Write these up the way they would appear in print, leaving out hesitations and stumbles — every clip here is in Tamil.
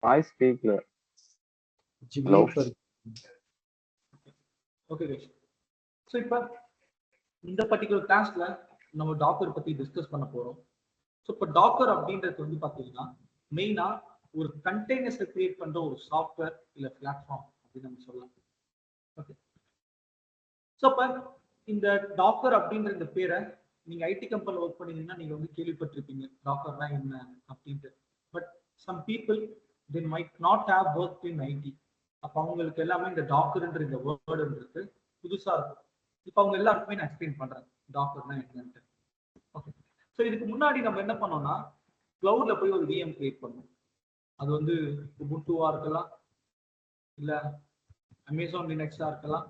வாய்ஸ் கேட்கல. ஹலோ. Okay guys. ஸோ இப்போ இந்த பர்டிகுலர் கிளாஸ்ல நம்ம டாக்கர் பத்தி டிஸ்கஸ் பண்ண போறோம். ஸோ இப்போ டாக்கர் அப்படின்றது வந்து பார்த்தீங்கன்னா மெயினா ஒரு கண்டெய்னர்ஸை கிரியேட் பண்ற ஒரு சாஃப்ட்வேர் இல்லை பிளாட்ஃபார்ம் அப்படின்னு நம்ம சொல்லலாம். ஓகே. ஸோ இப்போ இந்த டாக்கர் அப்படின்ற இந்த பேரை நீங்க ஐடி கம்பெனியில் ஒர்க் பண்ணீங்கன்னா நீங்க வந்து கேள்விப்பட்டிருப்பீங்க டாக்கர்னா என்ன அப்படின்ட்டு. But some people they might not have work in IT. அப்போ அவங்களுக்கு எல்லாமே இந்த டாக்கர்ன்ற இந்த வேர்டுன்றது புதுசா இருக்கும். இப்போ அவங்க எல்லாருக்குமே நான் எக்ஸ்பிளைன் பண்றேன் டாக்கர்னா என்னன்ட்டு. ஓகே. ஸோ இதுக்கு முன்னாடி நம்ம என்ன பண்ணோம்னா கிளவுட்ல போய் ஒரு விஎம் கிரியேட் பண்ணோம். அது வந்து உபுண்டுவா இருக்கலாம், இல்ல அமேசான் லினக்ஸா இருக்கலாம்,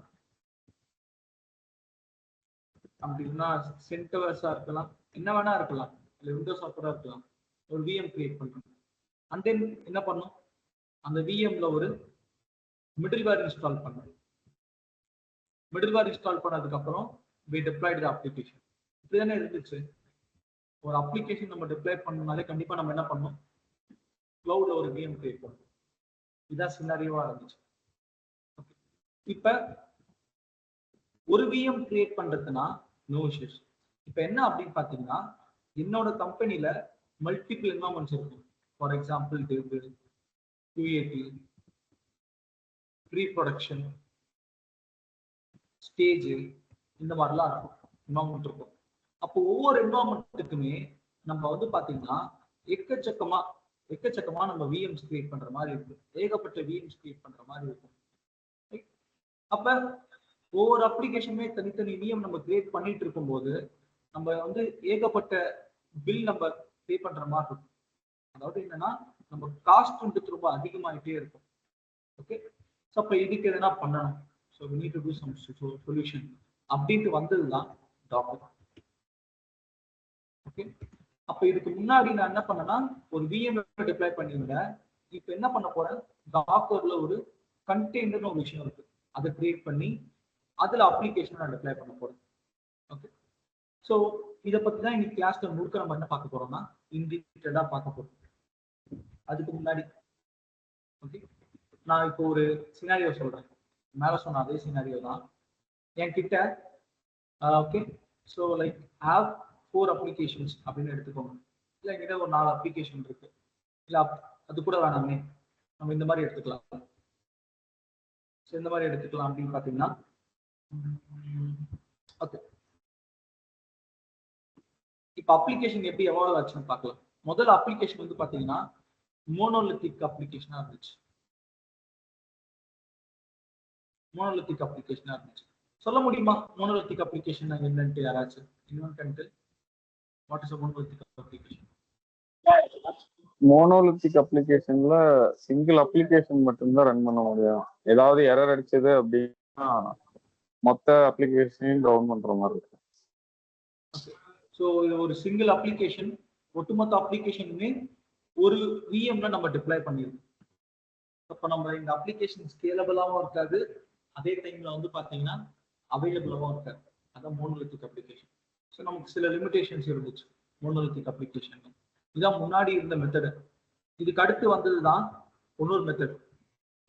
அப்படின்னா சென்டர்ஸா இருக்கலாம், என்ன வேணா இருக்கலாம், இல்லை விண்டோஸ் சாஃப்ட்வேரா இருக்கலாம். ஒரு விஎம் கிரியேட் பண்றோம். அண்ட் தென் என்ன பண்ணோம், அந்த விஎம்ல ஒரு மிடில்வேர் இன்ஸ்டால் பண்ணோம். மிடில்வேர் இன்ஸ்டால் பண்ணதுக்கு அப்புறம் we deployed the application. இப்படிதானே இருந்துச்சு. ஒரு அப்ளிகேஷன் நம்ம டிப்ளாய் பண்ணனாலே கண்டிப்பா நம்ம என்ன பண்ணோம், கிளவுட்ல ஒரு விஎம் கிரியேட் பண்ணோம். இதான் சினாரியோவா இருந்துச்சு. இப்ப ஒரு விஎம் கிரியேட் பண்றதுன்னா நோ இஷ்யூஸ். இப்ப என்ன அப்படின்னு பாத்தீங்கன்னா என்னோட கம்பெனில மல்டிபிள் என்வரான்மெண்ட்ஸ் இருக்கும். For example dev, UAT, pre production, stage, இந்த மாதிரிலாம் இருக்கும், என்வரான்மெண்ட் இருக்கும். அப்போ ஒவ்வொரு என்வரான்மெண்ட்டுக்குமே நம்ம வந்து பாத்தீங்கன்னா எக்கச்சக்கமா நம்ம விஎம்ஸ் கிரியேட் பண்ற மாதிரி இருக்கும். ஏகப்பட்ட விஎம்ஸ் கிரியேட் பண்ற மாதிரி இருக்கும். அப்ப ஒவ்வொரு அப்ளிகேஷனுமே தனித்தனி விஎம் நம்ம கிரியேட் பண்ணிட்டு இருக்கும்போது நம்ம வந்து ஏகப்பட்ட பில் நம்ம பே பண்ற மாதிரி இருக்கும். அதாவது என்னன்னா நம்ம காஸ்ட் வந்து ரொம்ப அதிகமாயிட்டே இருக்கும். ஓகே. ஸோ அப்போ இதுக்கு எதனா பண்ணணும். So we need to do some solution அப்படின்ட்டு வந்ததுதான் டாக்கர். ஓகே. அப்ப இதுக்கு முன்னாடி நான் என்ன பண்ணேன்னா ஒரு விஎம் டிப்ளாய் பண்ணியிருந்தேன். இப்போ என்ன பண்ண போறேன், டாக்கர்ல ஒரு கண்டெய்னர்னு ஒரு விஷயம் இருக்கு, அதை கிரியேட் பண்ணி அதுல அப்ளிகேஷன் நான் டிப்ளாய் பண்ண போறேன். ஓகே. ஸோ இதை பத்தி தான் இன்னைக்கு கிளாஸ்ல முழுக்க நம்ம என்ன பார்க்க போறோம்னா இன்டிகிரேட்டடா பார்க்க போறோம். அதுக்கு முன்னாடி ஓகே நான் இப்போ ஒரு சினாரியோ சொல்றேன். மேல சொன்ன அதே சினாரியோ தான் என்கிட்ட. Okay. So like have 4 applications அப்படின்னு எடுத்துக்கோங்க. இல்லை என்கிட்ட ஒரு 4 அப்ளிகேஷன் இருக்கு. இல்லை அது கூட வேணாமே, நம்ம இந்த மாதிரி எடுத்துக்கலாம். ஸோ இந்த மாதிரி எடுத்துக்கலாம் அப்படின்னு பார்த்தீங்கன்னா ஓகே. இப்போ அப்ளிகேஷன் எப்படி எவால்வ் ஆச்சுன்னு பார்க்கலாம். முதல்ல அப்ளிகேஷன் வந்து பார்த்தீங்கன்னா மோனோலித்திக் அப்ளிகேஷனா இருந்துச்சு. மோனோலித்திக் அப்ளிகேஷனா இருந்துச்சு. சொல்ல முடியுமா மோனோலித்திக் அப்ளிகேஷன் என்னன்ட்டு யாராச்சும்? What is a monolithic application? Monolithic அப்ளிகேஷன்ல சிங்கிள் அப்ளிகேஷன் மட்டும்தான் ரன் பண்ண முடியும். ஏதாவது எரர் அடிச்சது அப்படின்னா மொத்த அப்ளிகேஷனையும் டவுன் பண்ற மாதிரி இருக்கு. ஸோ இது ஒரு சிங்கிள் அப்ளிகேஷன், ஒட்டுமொத்த அப்ளிகேஷனுமே ஒரு விஎம்ல நம்ம டிப்ளாய் பண்ணிருக்கோம். அப்போ நம்ம இந்த அப்ளிகேஷன் ஸ்கேலபிளாகவும் இருக்காது, அதே டைம்ல வந்து பார்த்தீங்கன்னா அவைலபிளாகவும் இருக்காது. அதான் மோனோலித்திக் அப்ளிகேஷன். ஸோ நமக்கு சில லிமிடேஷன்ஸ் இருந்துச்சு மோனோலித்திக் அப்ளிகேஷன். இதான் முன்னாடி இருந்த மெத்தடு. இதுக்கு அடுத்து வந்ததுதான் இன்னொரு மெத்தட்,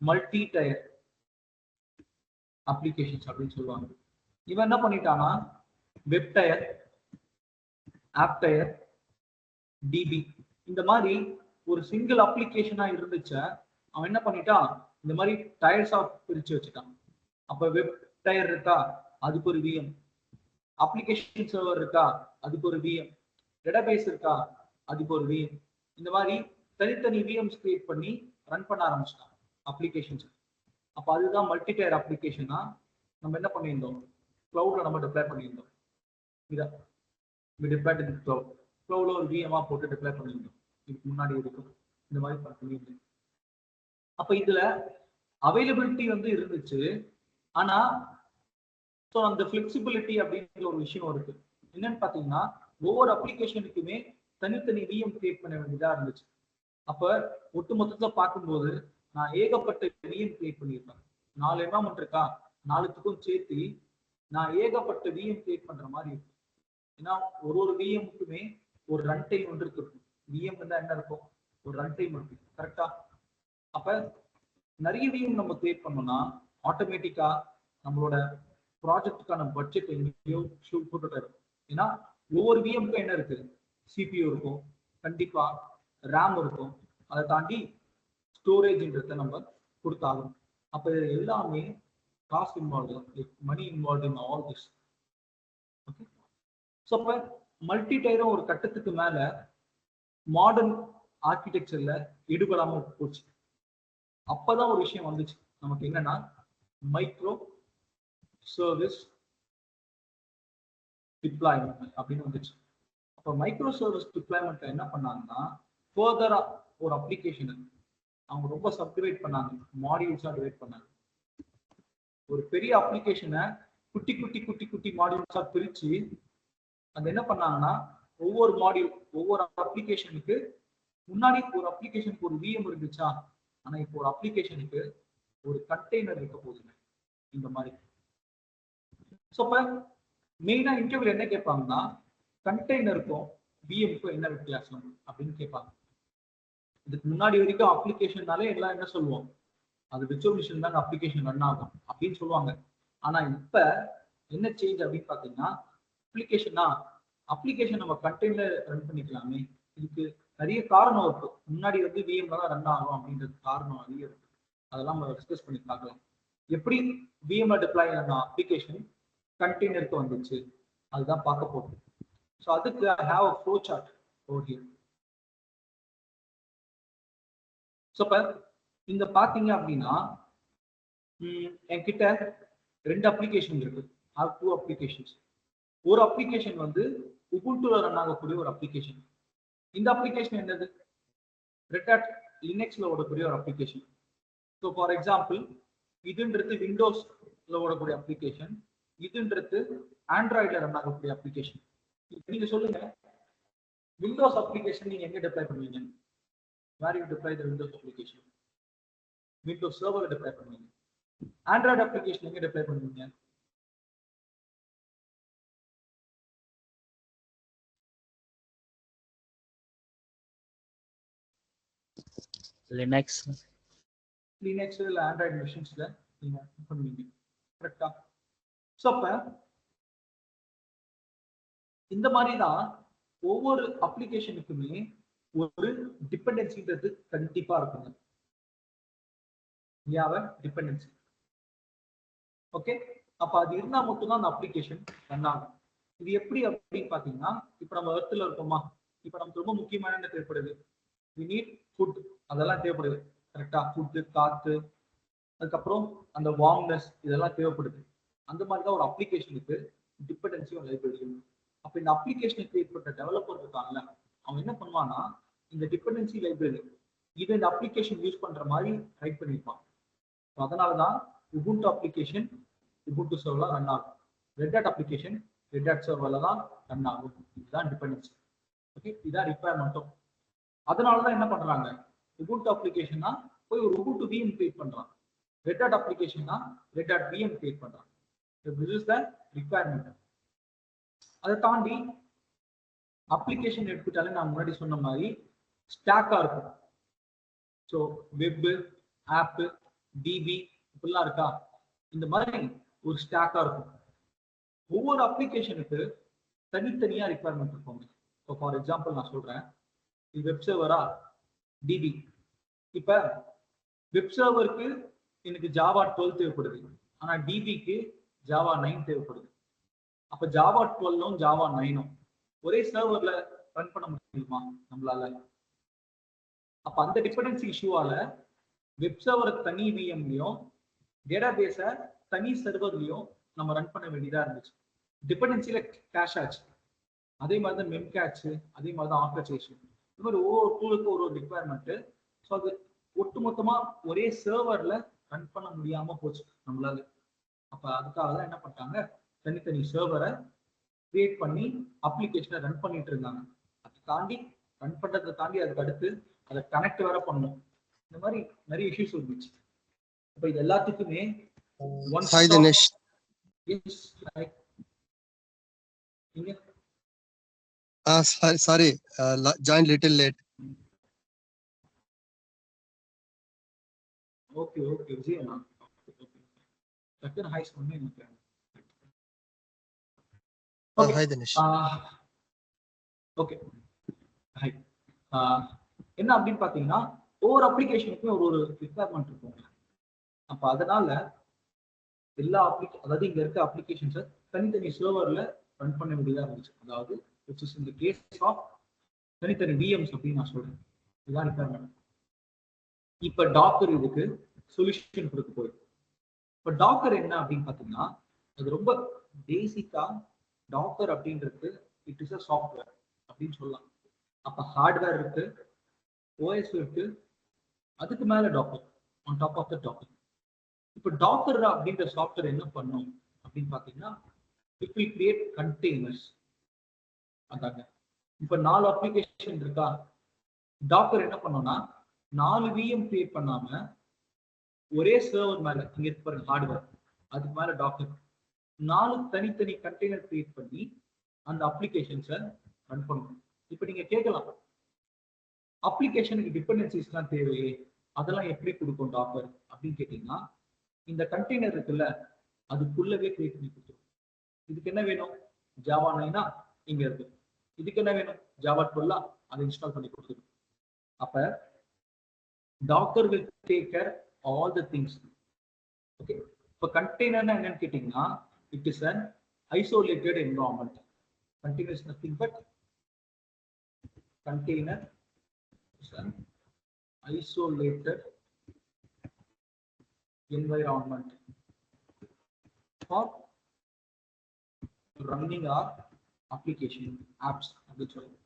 மல்டி டயர் அப்ளிகேஷன்ஸ் அப்படின்னு சொல்லுவாங்க. இவன் என்ன பண்ணிட்டானா web tier, app tier, DB, இந்த மாதிரி ஒரு சிங்கிள் அப்ளிகேஷனா இருந்துச்ச அவன் என்ன பண்ணிட்டான், இந்த மாதிரி டயர்ஸ் ஆஃப் பிரிச்சு வச்சுட்டான். அப்ப வெப் டயர் இருக்கா, அதுக்கு ஒரு விஎம். அப்ளிகேஷன் சர்வர் இருக்கா, அதுக்கு ஒரு விஎம். டேட்டாபேஸ் இருக்கா, அதுக்கு ஒரு விஎம். இந்த மாதிரி தனித்தனி விஎம்ஸ் கிரியேட் பண்ணி ரன் பண்ண ஆரம்பிச்சிட்டான் அப்ளிகேஷன்ஸ். அப்போ அதுதான் மல்டி டயர் அப்ளிகேஷனா நம்ம என்ன பண்ணியிருந்தோம், கிளவுட்ல நம்ம டிப்ளாய் பண்ணியிருந்தோம். இதான் டிப்ளாய்ட் இன் கிளவுட். கிளவுட்ல ஒரு விஎம்ஆ போட்டு டிப்ளாய் பண்ணியிருந்தோம். இதுக்கு முன்னாடி இருக்கும் இந்த மாதிரி பண்ணியிருந்தோம். அப்ப இதுல அவைலபிலிட்டி வந்து இருந்துச்சு. ஆனா ஸோ அந்த ஃபிளெக்சிபிலிட்டி அப்படிங்கிற ஒரு விஷயம் இருக்கு. என்னன்னு பாத்தீங்கன்னா ஒவ்வொரு அப்ளிகேஷனுக்குமே தனித்தனி விஎம் கிரியேட் பண்ண வேண்டியதா இருந்துச்சு. அப்ப ஒட்டு மொத்தத்துல பார்க்கும்போது நான் ஏகப்பட்ட விஎம் கிரியேட் பண்ணியிருப்பேன். 4 என்வரான்மெண்ட் இருக்கா, 4த்துக்கும் சேர்த்து நான் ஏகப்பட்ட விஎம் கிரியேட் பண்ற மாதிரி இருக்கும். ஏன்னா ஒரு விஎம்க்குமே ஒரு ரன் டைம் ஒன்று இருக்கும். விஎம் தான் என்ன இருக்கும், ஒரு ரன் டைம் இருக்கு கரெக்டா. அப்ப நிறைய விஎம் நம்ம கிரியேட் பண்ணோம்னா ஆட்டோமேட்டிக்கா நம்மளோட ப்ராஜெக்டுக்கான பட்ஜெட் எங்கேயோ போட்டுட்டு இருக்கும். ஏன்னா ஒவ்வொரு விஎம்க்கும் என்ன இருக்கு, சிபியூ இருக்கும், கண்டிப்பா ரேம் இருக்கும், அதை தாண்டி ஸ்டோரேஜ்ன்றத நம்ம கொடுத்தாகும். அப்ப இது எல்லாமே cost involve, money involve in all this. Okay, so அப்ப மல்டி டயரும் ஒரு கட்டத்துக்கு மேல மாடர்ன் ஆர்கிடெக்சர்ல ஈடுபடாம போச்சு. அப்பதான் ஒரு விஷயம் வந்துச்சு நமக்கு, என்னன்னா மைக்ரோ சர்வீஸ் டிப்ளாய்மெண்ட் அப்படின்னு வந்துச்சு. அப்போ மைக்ரோ சர்வீஸ் டிப்ளாய்மெண்ட் என்ன பண்ணாங்கன்னா, ஃபர்தரா ஒரு அப்ளிகேஷன் அவங்க ரொம்ப சப்டிவைட் பண்ணாங்க, மாடியூல்ஸா டிவைட் பண்ணாங்க. ஒரு பெரிய அப்ளிகேஷனை குட்டி குட்டி குட்டி குட்டி மாடியூல்ஸா பிரிச்சு அது என்ன பண்ணாங்கன்னா, ஒவ்வொரு மாடியூல் ஒவ்வொரு அப்ளிகேஷனுக்கு முன்னாடி ஒரு அப்ளிகேஷனுக்கு ஒரு விஎம் இருந்துச்சா, ஆனா இப்போ ஒரு அப்ளிகேஷனுக்கு ஒரு கண்டெய்னர் இருக்க போகுதுங்க இந்த மாதிரி. ஸோ அப்ப மெயினா இன்டர்வியூல என்ன கேட்பாங்கன்னா, கண்டெய்னருக்கும் விஎம்க்கும் என்ன வித்தியாசம் அப்படின்னு கேட்பாங்க. இதுக்கு முன்னாடி வரைக்கும் அப்ளிகேஷன்னாலே எல்லாம் என்ன சொல்லுவோம், அது விர்ச்சுவல் மிஷின் தாங்க அப்ளிகேஷன் ரன் ஆகும் அப்படின்னு சொல்லுவாங்க. ஆனா இப்ப என்ன சேஞ்ச் அப்படின்னு பாத்தீங்கன்னா, அப்ளிகேஷன் நம்ம கண்டெய்னர் ரன் பண்ணிக்கலாமே. இதுக்கு நிறைய காரணம் இருக்கு. முன்னாடி வந்து விஎம்ல தான் ரன் ஆகும் அப்படின்றது காரணம் நிறைய இருக்கு. அதெல்லாம் நம்ம டிஸ்கஸ் பண்ணி பார்க்கலாம். எப்படி விஎம்ல டிப்ளாய் ஆன அப்ளிகேஷன் கண்டெய்னருக்கு வந்துச்சு அதுதான் பார்க்க போறோம். ஸோ அதுக்கு I have a flow chart over here. So இப்போ இந்த பார்த்தீங்க அப்படின்னா என்கிட்ட 2 அப்ளிகேஷன் இருக்கு. R 2 applications. ஒரு அப்ளிகேஷன் வந்து உபுண்டுல ரன் ஆகக்கூடிய ஒரு அப்ளிகேஷன். இந்த அப்ளிகேஷன் என்னது, ரெட் ஹாட் லினக்ஸ்ல ஓடக்கூடிய ஒரு அப்ளிகேஷன். ஸோ ஃபார் எக்ஸாம்பிள் இதுன்றது விண்டோஸ்ல ஓடக்கூடிய அப்ளிகேஷன், இதுன்றது ஆண்ட்ராய்ட்ல ரன் ஆகக்கூடிய அப்ளிகேஷன். நீங்க சொல்லுங்க, விண்டோஸ் அப்ளிகேஷன் நீங்க எங்க டிப்ளை பண்ணுவீங்க? Where you deploy the Windows application? Windows server deploy பண்ணுவீங்க. Android application எங்க deploy பண்ணுவீங்க? Linux இல்ல Android machines-ல நீங்க பண்ணுவீங்க. கரெக்ட்டா? சோ அப்ப இந்த மாதிரி தான் ஒவ்வொரு அப்ளிகேஷனுக்குமே ஒரு டிபெண்டன்சின்றது கண்டிப்பா இருக்குங்க. டிபெண்டன்சி. ஓகே, அப்ப அது இருந்தா மட்டும்தான் அந்த அப்ளிகேஷன் ரன் ஆகும். இது எப்படி அப்படின்னு பாத்தீங்கன்னா, இப்ப நம்ம எர்த்ல இருக்கோமா, இப்ப நமக்கு ரொம்ப முக்கியமான என்ன தேவைப்படுது, we need food, அதெல்லாம் தேவைப்படுது கரெக்டா. ஃபுட்டு, காத்து, அதுக்கப்புறம் அந்த வார்ம்னஸ் இதெல்லாம் தேவைப்படுது. அந்த மாதிரி தான் ஒரு அப்ளிகேஷனுக்கு டிபெண்டன்சி லைப்ரரி. அப்ப இந்த அப்ளிகேஷனை கிரியேட் பண்ண டெவலப்பர் இருக்காங்கல்ல, அவன் என்ன பண்ணுவான்னா இந்த டிபெண்டன்சி லைப்ரரி இதை இந்த அப்ளிகேஷன் யூஸ் பண்ற மாதிரி ரைட் பண்ணிருப்பான். அதனாலதான் உபுண்டு அப்ளிகேஷன் உபுண்டு சர்வர்ல ரன் ஆகும், Red Hat application Red Hat சர்வர்ல தான் ரன் ஆகும். இதுதான் டிபெண்டன்சி. ஓகே, இதுதான் ரிக்வயர்மெண்ட்டும். அதனாலதான் என்ன பண்றாங்க, உபுண்டு அப்ளிகேஷனா போய் ஒரு உபுண்டு விஎம் கிரியேட் பண்றான், ரெட் ஹாட் அப்ளிகேஷனா ரெட் ஹாட் விஎம் கிரியேட் பண்றான். This is the requirement. அதை தாண்டி அப்ளிகேஷன் எடுத்துட்டாலே நான் முன்னாடி சொன்ன மாதிரி ஸ்டாக்கா இருக்கும். ஸோ வெப், ஆப், டிபி இப்படிலாம் இருக்கா, இந்த மாதிரி ஒரு ஸ்டாக்கா இருக்கும். ஒவ்வொரு அப்ளிகேஷனுக்கு தனித்தனியா ரிக்வயர்மெண்ட் இருக்கும். ஸோ ஃபார் எக்ஸாம்பிள் நான் சொல்றேன், இது வெப் சர்வரா, டிபி. இப்ப வெப் சர்வருக்கு எனக்கு ஜாவா 12 தேவைப்படுது, ஆனா டிபிக்கு ஜாவா 9 தேவைப்படுது. அப்ப ஜாவா 12ம் ஜாவா 9ம் ஒரே சர்வர்ல ரன் பண்ண முடியுமா நம்மளால? அப்ப அந்த டிபெண்டன்சி இஷ்யூவால வெப் சர்வருக்கு தனி விஎம்லயும் டேட்டாபேஸ தனி சர்வர்லயும் நம்ம ரன் பண்ண வேண்டியதா இருந்துச்சு. டிபெண்டன்சில கேஷ் ஆச்சு. அதே மாதிரி தான் மெம் கேட்ச், அதே மாதிரி தான் ஆர்கனைசேஷன். இந்த மாதிரி ஒவ்வொரு டூலுக்கும் ஒரு ரிக்வயர்மெண்ட். ஸோ அது ஒட்டுமொத்தமா ஒரே சர்வர்ல ரன் பண்ண முடியாம போச்சு நம்மளால. அப்ப அதுக்காக தான் என்ன பண்ணிட்டாங்க, தனித்தனி சர்வரை கிரியேட் பண்ணி அப்ளிகேஷனை ரன் பண்ணிட்டு இருந்தாங்க. அதை தாண்டி ரன் பண்றதை தாண்டி அதுக்கு அடுத்து அதை கனெக்ட் வேற பண்ணணும். இந்த மாதிரி நிறைய இஷ்யூஸ் இருந்துச்சு. அப்ப இது எல்லாத்துக்குமே Dinesh. Sorry. Joined little late. Okay okay விஜயண்ணா. டக்குனு ஹாய் சொன்னேன் எனக்கு. Okay Hi, Dinesh. Okay hi. என்ன அப்படின்னு பாத்தீங்கன்னா ஒவ்வொரு அப்ளிகேஷனுக்கும் ஒரு ரிக்வயர்மெண்ட் இருக்கும். அப்ப அதனால எல்லா அதாவது இங்க இருக்க அப்ளிகேஷன்ஸை தனித்தனி சர்வர்ல ரன் பண்ண வேண்டியதா இருந்துச்சு. அதாவது இந்த கேஸ் ஆஃப் தனித்தனி விஎம்ஸ் அப்படின்னு நான் சொல்றேன். இதுதான் ரிக்வயர்மெண்ட். இப்ப டாக்கர் இதுக்கு சொல்யூஷன் கொடுக்க போயிருக்கு. இப்ப டாக்கர் என்ன அப்படின்னு பாத்தீங்கன்னா அது ரொம்ப பேசிக்கா டாக்கர் அப்படின்றது இட் இஸ் அ சாஃப்ட்வேர் அப்படின்னு சொல்லலாம். அப்ப ஹார்ட்வேர் இருக்கு, ஓஎஸ் இருக்கு, அதுக்கு மேல Docker on top of the Docker. இப்ப டாக்கர் அப்படின்ற சாஃப்ட்வேர் என்ன பண்ணும் அப்படின்னு பாத்தீங்கன்னா இட் வில் கிரியேட் கண்டெய்னர்ஸ். அதாங்க இப்ப 4 அப்ளிகேஷன் இருக்கா, டாக்கர் என்ன பண்ணோம்னா 4 விஎம் கிரியேட் பண்ணாம ஒரே சர்வர் மேல இங்க இருக்கு பாருங்க ஹார்ட்வேர், அதுக்கு மேல டாக்கர் 4 தனித்தனி கண்டெய்னர் கிரியேட் பண்ணி அந்த அப்ளிகேஷன்ஸை ரன் பண்ணணும். இப்ப நீங்க கேட்கலாம் அப்ளிகேஷனுக்கு டிபெண்டன்சிஸ் எல்லாம் தேவையே, அதெல்லாம் எப்படி கொடுக்கும் டாக்கர் அப்படின்னு கேட்டீங்கன்னா இந்த கண்டெய்னர் இருக்குல்ல அதுக்குள்ளவே கிரியேட் பண்ணி கொடுத்துரும். இதுக்கு என்ன வேணும், ஜாவா 9 இங்க இருக்கு. இதுக்கு என்ன வேணும், ஜாவா 12 அதை இன்ஸ்டால் பண்ணி கொடுத்துரும். அப்ப Docker will take care all the things. Okay, இப்ப கண்டெய்னர்னா என்னன்னு கேட்டீங்கன்னா it is an isolated environment. Container is nothing but container is an isolated environment for running our application apps அப்படின்னு சொல்லுவோம்.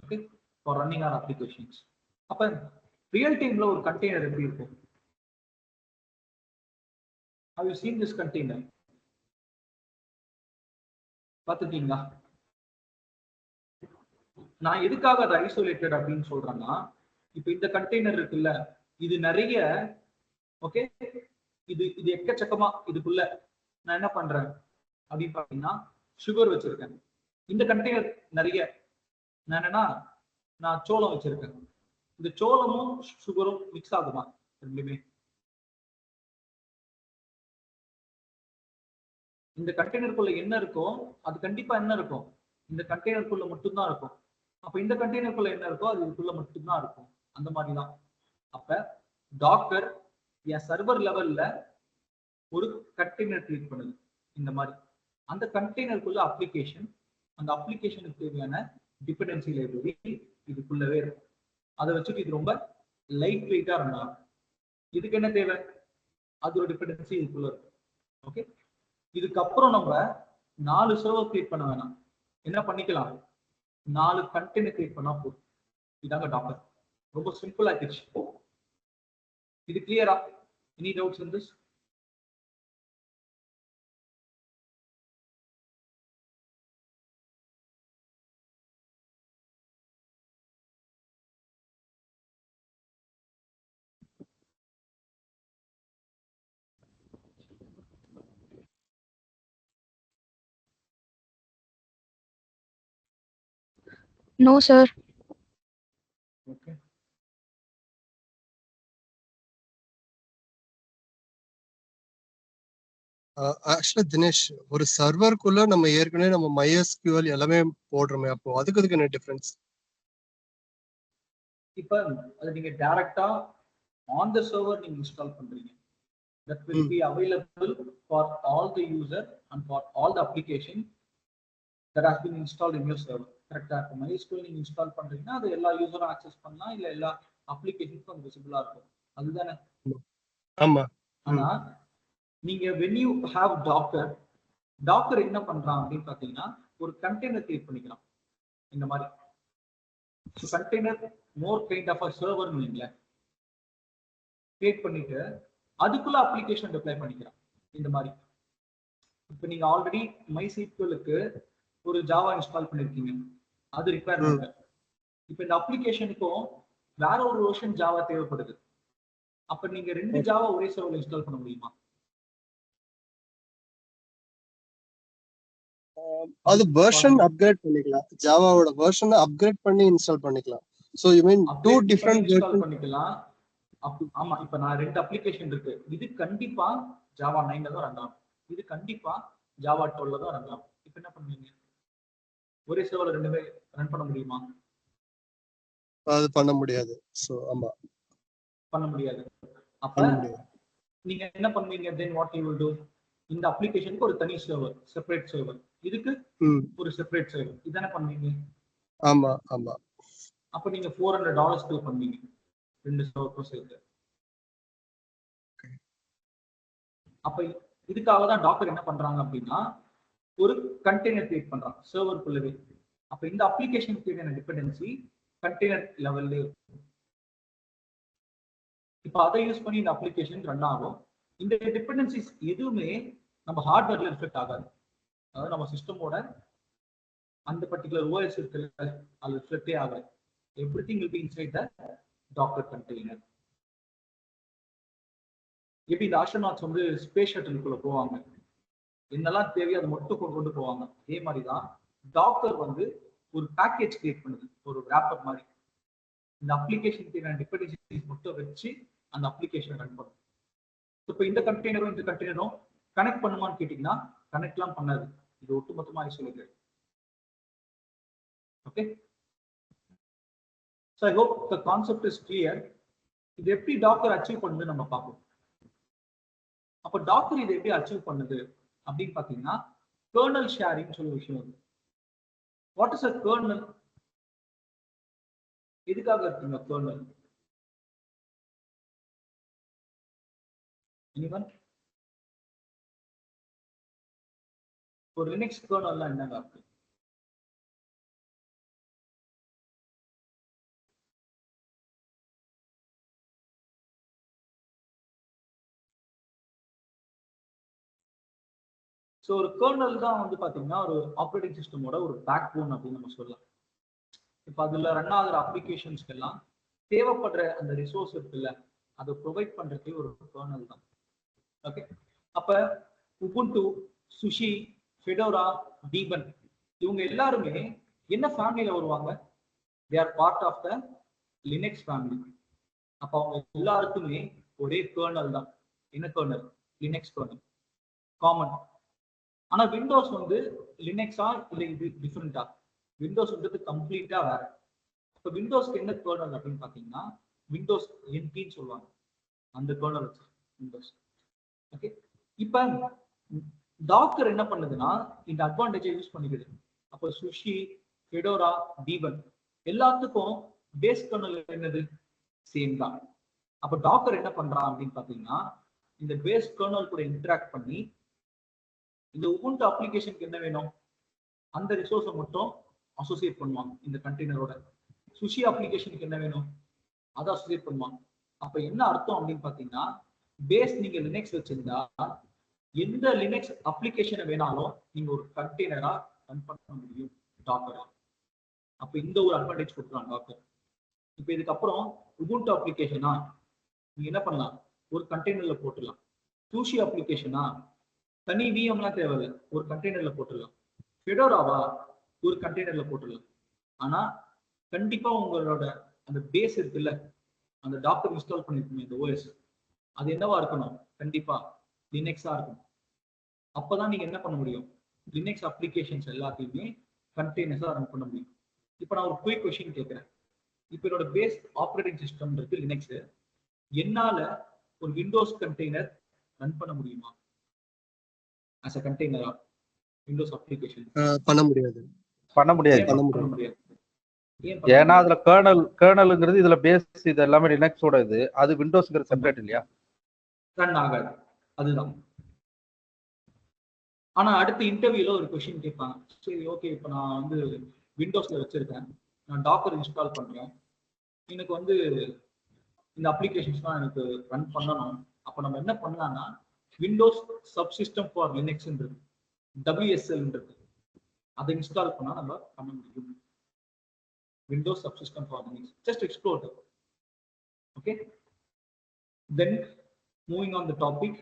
Okay, for running our applications. அப்ப ரியல் டைம்ல ஒரு கண்டெய்னர் எப்படி இருக்கும்? Have you seen this container? பாத்துட்டீங்களா? நான் எதுக்காக அதை ஐசோலேட்டட் அப்படின்னு சொல்றேன்னா இப்ப இந்த கண்டெய்னர் இருக்குல்ல இது நிறைய ஓகே இது எக்கச்சக்கமா இதுக்குள்ள நான் என்ன பண்றேன் அப்படின்னு பாத்தீங்கன்னா சுகர் வச்சிருக்கேன். இந்த கண்டெய்னர் நிறைய நான் என்னன்னா நான் சோளம் வச்சிருக்கேன். இந்த சோளமும் சுகரும் மிக்ஸ் ஆகுமா ரெண்டுமே? இந்த கண்டெய்னருக்குள்ள என்ன இருக்கோ அது கண்டிப்பா என்ன இருக்கும், இந்த கண்டெய்னருக்குள்ள மட்டும்தான் இருக்கும். அப்ப இந்த கண்டெய்னருக்குள்ள என்ன இருக்கோ அது இதுக்குள்ள மட்டும்தான் இருக்கும். அந்த மாதிரிதான். அப்ப டாக்கர் என் சர்வர் லெவல்ல ஒரு கண்டெய்னர் கிரியேட் பண்ணுது இந்த மாதிரி. அந்த கண்டெய்னருக்குள்ள அப்ளிகேஷன், அந்த அப்ளிகேஷனுக்கு தேவையான டிபெண்டன்சி லைப்ரரி இதுக்குள்ளவே இருக்கும். அதை வச்சுட்டு இது ரொம்ப லைட் வெயிட்டா ரன் ஆகும். இதுக்கு என்ன தேவை, அது ஒரு டிபெண்டன்சி இதுக்குள்ள இருக்கும். ஓகே, இதுக்கப்புறம் நம்ம 4 சர்வர் கிரியேட் பண்ண வேணாம். என்ன பண்ணிக்கலாம், 4 கண்டெய்னர் கிரியேட் பண்ணா போதும். இதாங்க டாக்கர். ரொம்ப சிம்பிள் ஆயிடுச்சு. இது கிளியரா? Any doubts in this? No, sir. Okay. Actually, Dinesh, ஒரு சர்வருக்குள்ள நம்ம ஏற்கனவே நம்ம MySQL எல்லாமே போடுறோமே, அப்போ அதுக்கு என்ன டிஃபரன்ஸ்? இப்ப அது நீங்க டைரக்டா ஆன் த சர்வர் நீங்க இன்ஸ்டால் பண்றீங்க. That will be available for all the user and for all the application that has been installed in your server. கரெக்டா? இப்போ MySQL நீங்க இன்ஸ்டால் பண்றீங்கன்னா அது எல்லா யூசரும் ஆக்சஸ் பண்ணலாம், இல்ல எல்லா அப்ளிகேஷனுக்கும் அது விசிபிளா இருக்கும். அதுதானே? ஆமா. ஆனா நீங்க when you have டாக்கர் என்ன பண்றான் அப்படின்னு பாத்தீங்கன்னா ஒரு கண்டெய்னர் கிரியேட் பண்ணிக்கிறான் இந்த மாதிரி. Container more kind of a server நீங்க கிரியேட் பண்ணிட்டு அதுக்குள்ள அப்ளிகேஷன் டிப்ளை பண்ணிக்கிறான் இந்த மாதிரி. இப்ப நீங்க ஆல்ரெடி MySQLக்கு ஒரு ஜாவா இன்ஸ்டால் பண்ணிருக்கீங்க, அது ரிக்வயர்மெண்ட். இப்ப இந்த அப்ளிகேஷனுக்கும் வேற ஒரு வெர்ஷன் ஜாவா தேவைப்படுது. அப்ப நீங்க 2 ஜாவா ஒரே சர்வர்ல இன்ஸ்டால் பண்ண முடியுமா? அது வெர்ஷன் அப்கிரேட் பண்ணிக்கலாம். ஜாவாவோட வெர்ஷனை அப்கிரேட் பண்ணி இன்ஸ்டால் பண்ணிக்கலாம். So you mean two different install version. பண்ணிக்கலாம். ஆமா, இப்ப நான் 2 அப்ளிகேஷன் இருக்கு. இது கண்டிப்பா ஜாவா 9ல தான் ரன் ஆகும், இது கண்டிப்பா ஜாவா 12ல தான் ரன் ஆகும். இப்ப என்ன பண்ணுவீங்க? ஒரே சர்வர்ல 2 பேர் ரன் பண்ண முடியுமா? அது பண்ண முடியாது. ஸோ ஆமா, பண்ண முடியாது. அப்ப பண்ண முடியாது. நீங்க என்ன பண்ணுவீங்க? Then what you will do, இந்த அப்ளிகேஷனுக்கு ஒரு தனி சர்வர், செப்பரேட் சர்வர், இதுக்கு ஒரு செப்பரேட் சர்வர், இதானே பண்ணுவீங்க? ஆமா ஆமா. அப்ப நீங்க $400 பே பண்ணுவீங்க 2 சர்வருக்கும் சேர்த்து. அப்ப இதுக்காக தான் டாக்கர் என்ன பண்றாங்க அப்படின்னா, ஒரு கண்டெய்னர் கிரியேட் பண்றாங்க சர்வருக்குள்ளவே. அப்ப இந்த அப்ளிகேஷன் தேவையான டிபெண்டன்சி கண்டெய்னர் லெவல்ல இருக்கும். இப்ப அதை யூஸ் பண்ணி இந்த அப்ளிகேஷன் ரன் ஆகும். இந்த டிபெண்டன்சிஸ் எதுவுமே நம்ம ஹார்ட்வேர்ல ரிஃப்ளெக்ட் ஆகாது. அதாவது நம்ம சிஸ்டமோட அந்த பர்டிகுலர் ஓஎஸ் இருக்கிற அது ரிஃப்ளெக்டே ஆகாது. Everything will be inside the Docker container. எப்படி இந்த ஆஸ்ட்ரோநாட்ஸ் வந்து ஸ்பேஸ் ஷட்டிலுக்குள்ள போவாங்க, என்னெல்லாம் தேவையோ அதை மட்டும் கொண்டு போவாங்க, அதே மாதிரி தான் டாக்கர் வந்து ஒரு பேக்கேஜ் கிரியேட் பண்ணுது, ஒரு ரேப்பர் மாதிரி. இந்த அப்ளிகேஷன் தேவையான டிபெண்டன்சிஸ் மட்டும் வச்சு அந்த அப்ளிகேஷன் ரன் பண்ணும். இப்போ இந்த கண்டெய்னரும் இந்த கண்டெய்னரும் கனெக்ட் பண்ணுமான்னு கேட்டீங்கன்னா கனெக்ட்லாம் பண்ணாது. இது ஒட்டுமொத்தமா isolated. Okay, so I hope the concept is clear. இது எப்படி டாக்கர் அச்சீவ் பண்ணுது நம்ம பார்ப்போம். அப்ப டாக்கர் இதை எப்படி அச்சீவ் பண்ணுது அப்படின்னு பாத்தீங்கன்னா, கர்னல் ஷேரிங் சொல்லி விஷயம் இருக்கு. What is a kernel? எதுக்காக இருக்குங்க கர்னல்? எனிவன்? ஒரு லினக்ஸ் கர்னல்ல என்னங்க இருக்கு? ஸோ ஒரு கர்னல் தான் வந்து பாத்தீங்கன்னா ஒரு ஆப்ரேட்டிங் சிஸ்டமோட ஒரு பேக் போன் அப்படின்னு நம்ம சொல்லலாம். இப்போ அதுல ரன் ஆகுற அப்ளிகேஷன்ஸ்க்கு எல்லாம் தேவைப்படுற அந்த ரிசோர்ஸ் இருக்குல்ல, அதை ப்ரொவைட் பண்றதுக்கு ஒரு கர்னல் தான். ஓகே, அப்ப உபுண்டு, சுஷி, ஃபெடோரா, டீபன் இவங்க எல்லாருமே என்ன ஃபேமிலியில வருவாங்க? They are part of the Linux family. அப்ப அவங்க எல்லாருக்குமே ஒரே கர்னல் தான். என்ன கர்னல்? Linux kernel common. ஆனா விண்டோஸ் வந்து லினக்ஸா இல்லை இது டிஃப்ரெண்டா? விண்டோஸ் வந்து கம்ப்ளீட்டா வேற. இப்போ விண்டோஸ்க்கு என்ன கர்னல் அப்படின்னு பாத்தீங்கன்னா விண்டோஸ் என்டின்னு சொல்லுவாங்க, அந்த கர்னல் வச்சு விண்டோஸ். ஓகே, இப்ப டாக்கர் என்ன பண்ணுதுன்னா இந்த அட்வான்டேஜை யூஸ் பண்ணிக்குது. அப்போ சுஷி, ஃபெடோரா, டீபன் எல்லாத்துக்கும் பேஸ் கர்னல் என்னது? சேம் தான். அப்ப டாக்கர் என்ன பண்றான் அப்படின்னு பாத்தீங்கன்னா, இந்த பேஸ் கர்னல் கூட இன்டராக்ட் பண்ணி இந்த உபுண்டு அப்ளிகேஷனுக்கு என்ன வேணும் அந்த ரிசோர்ஸை மட்டும் அசோசியேட் பண்ணுவாங்க இந்த கண்டெய்னரோட. சுஷி அப்ளிகேஷனுக்கு என்ன வேணும் அதை அசோசியேட் பண்ணுவாங்க. அப்ப என்ன அர்த்தம் அப்படின்னு பாத்தீங்கன்னா, பேஸ் நீங்க லினக்ஸ் வச்சிருந்தா எந்த லினக்ஸ் அப்ளிகேஷனை வேணாலும் நீங்க ஒரு கண்டெய்னரா ரன் பண்ண முடியும் டாக்கரா. அப்ப இந்த ஒரு அட்வான்டேஜ் கொடுக்குறான் டாக்கர். இப்ப இதுக்கப்புறம் உபுண்டு அப்ளிகேஷனா நீங்க என்ன பண்ணலாம்? ஒரு கண்டெய்னர்ல போட்டுடலாம். சூஷி அப்ளிகேஷனா தனி விஎம்லாம் தேவையில்லை, ஒரு கண்டெய்னர்ல போட்டுடலாம். ஃபெடோராவா ஒரு கண்டெய்னர்ல போட்டுடலாம். ஆனா கண்டிப்பா உங்களோட அந்த பேஸ் இருக்குல்ல, அந்த டாக்கர் இன்ஸ்டால் பண்ணிருக்கீங்க இந்த ஓஎஸ், அது என்னவா இருக்கணும்? கண்டிப்பா லினக்ஸா இருக்கணும். அப்பதான் நீங்க என்ன பண்ண முடியும்? லினக்ஸ் அப்ளிகேஷன்ஸ் எல்லாத்தையுமே கண்டெய்னர்ஸா ரன் பண்ண முடியும். இப்போ நான் ஒரு குயிக் கொஸ்டின் கேட்கிறேன். இப்போ என்னோட பேஸ் ஆப்ரேட்டிங் சிஸ்டம் இருக்கு லினக்ஸ், என்னால ஒரு விண்டோஸ் கண்டெய்னர் ரன் பண்ண முடியுமா? as a container Windows application பண்ண முடியாது. பண்ண முடியாது. பண்ண முடியாது. ஏன்னா அதுல கர்னல்ங்கிறது இதுல பேஸ், இது எல்லாமே லினக்ஸோட இது, அது விண்டோஸ்ங்கிற செப்பரேட் இல்லையா, ரன் ஆகாது. அதுதான். ஆனா அடுத்த இன்டர்வியூல ஒரு கொஸ்டின் கேட்பாங்க. சரி ஓகே, இப்போ நான் வந்து விண்டோஸ்ல வச்சிருக்கேன், நான் டாக்கர் இன்ஸ்டால் பண்றேன், எனக்கு வந்து இந்த அப்ளிகேஷன்ஸ்லாம் எனக்கு ரன் பண்ணணும். அப்ப நம்ம என்ன பண்ணலாம்னா விண்டோஸ் சப்சிஸ்டம் ஃபார் லினக்ஸ் இருக்கு, WSL இருக்கு, அதை இன்ஸ்டால் பண்ணா நம்ம பண்ண முடியும். Windows subsystem for Linux, just explore. Okay, then moving on the topic.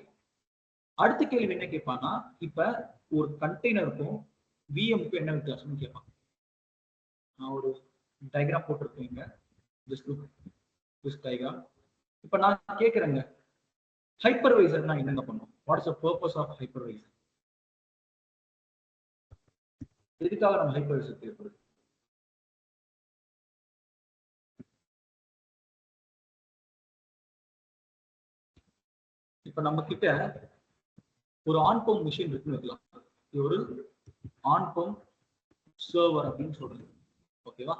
அடுத்த கேள்வி என்ன கேட்பானா, இப்ப ஒரு கண்டெய்னருக்கும் விஎம்க்கு என்ன வித்தியாசம்னு கேட்பாங்க. நான் ஒரு டயக்ராம் போட்டிருக்கேங்க, ஜஸ்ட் லுக் திஸ் டயக்ராம். இப்போ நான் கேட்குறேங்க, ஹைப்பர்வைசர்னா என்னங்க பண்ணும்? What is the purpose of hypervisor? எதுக்காக நம்ம ஹைப்பர்வைசர் தேவைப்படுது? இப்ப நம்ம கிட்ட ஒரு ஆன் பம்ப் மிஷின் இருக்குன்னு வைக்கலாம். இது ஒரு ஆன் பம்ப் சர்வர் அப்படின்னு சொல்றது, ஓகேவா?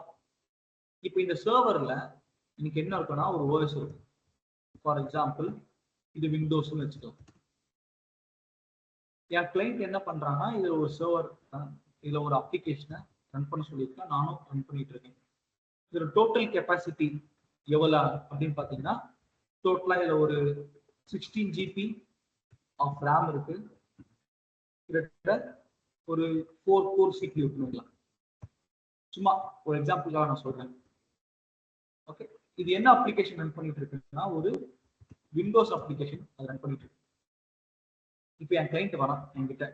இப்போ இந்த சர்வர்ல இன்னைக்கு என்ன இருக்குன்னா ஒரு ஓஎஸ் இருக்கும். ஃபார் எக்ஸாம்பிள் இது விண்டோஸ்ன்னு வச்சுக்கலாம். என் கிளைண்ட் என்ன பண்றாங்கன்னா இதுல ஒரு சர்வர், இதுல ஒரு அப்ளிகேஷனை ரன் பண்ண சொல்லியிருக்கேன், நானும் ரன் பண்ணிட்டு இருக்கேன். இதோட டோட்டல் கெப்பாசிட்டி எவ்வளவு அப்படின்னு பாத்தீங்கன்னா, டோட்டலா இதுல ஒரு 16 GB ஆஃப் ரேம் இருக்கு, கிட்டத்தட்ட ஒரு 4 கோர் CPU இருக்குங்களா. சும்மா ஒரு எக்ஸாம்பிளுக்காக நான் சொல்றேன். ஓகே, இது என்ன அப்ளிகேஷன் ரன் பண்ணிட்டு இருக்குன்னா ஒரு விண்டோஸ் அப்ளிகேஷன் அது ரன் பண்ணிட்டு இருக்கு. இப்போ என் கிளைண்ட் வரான் என்கிட்ட,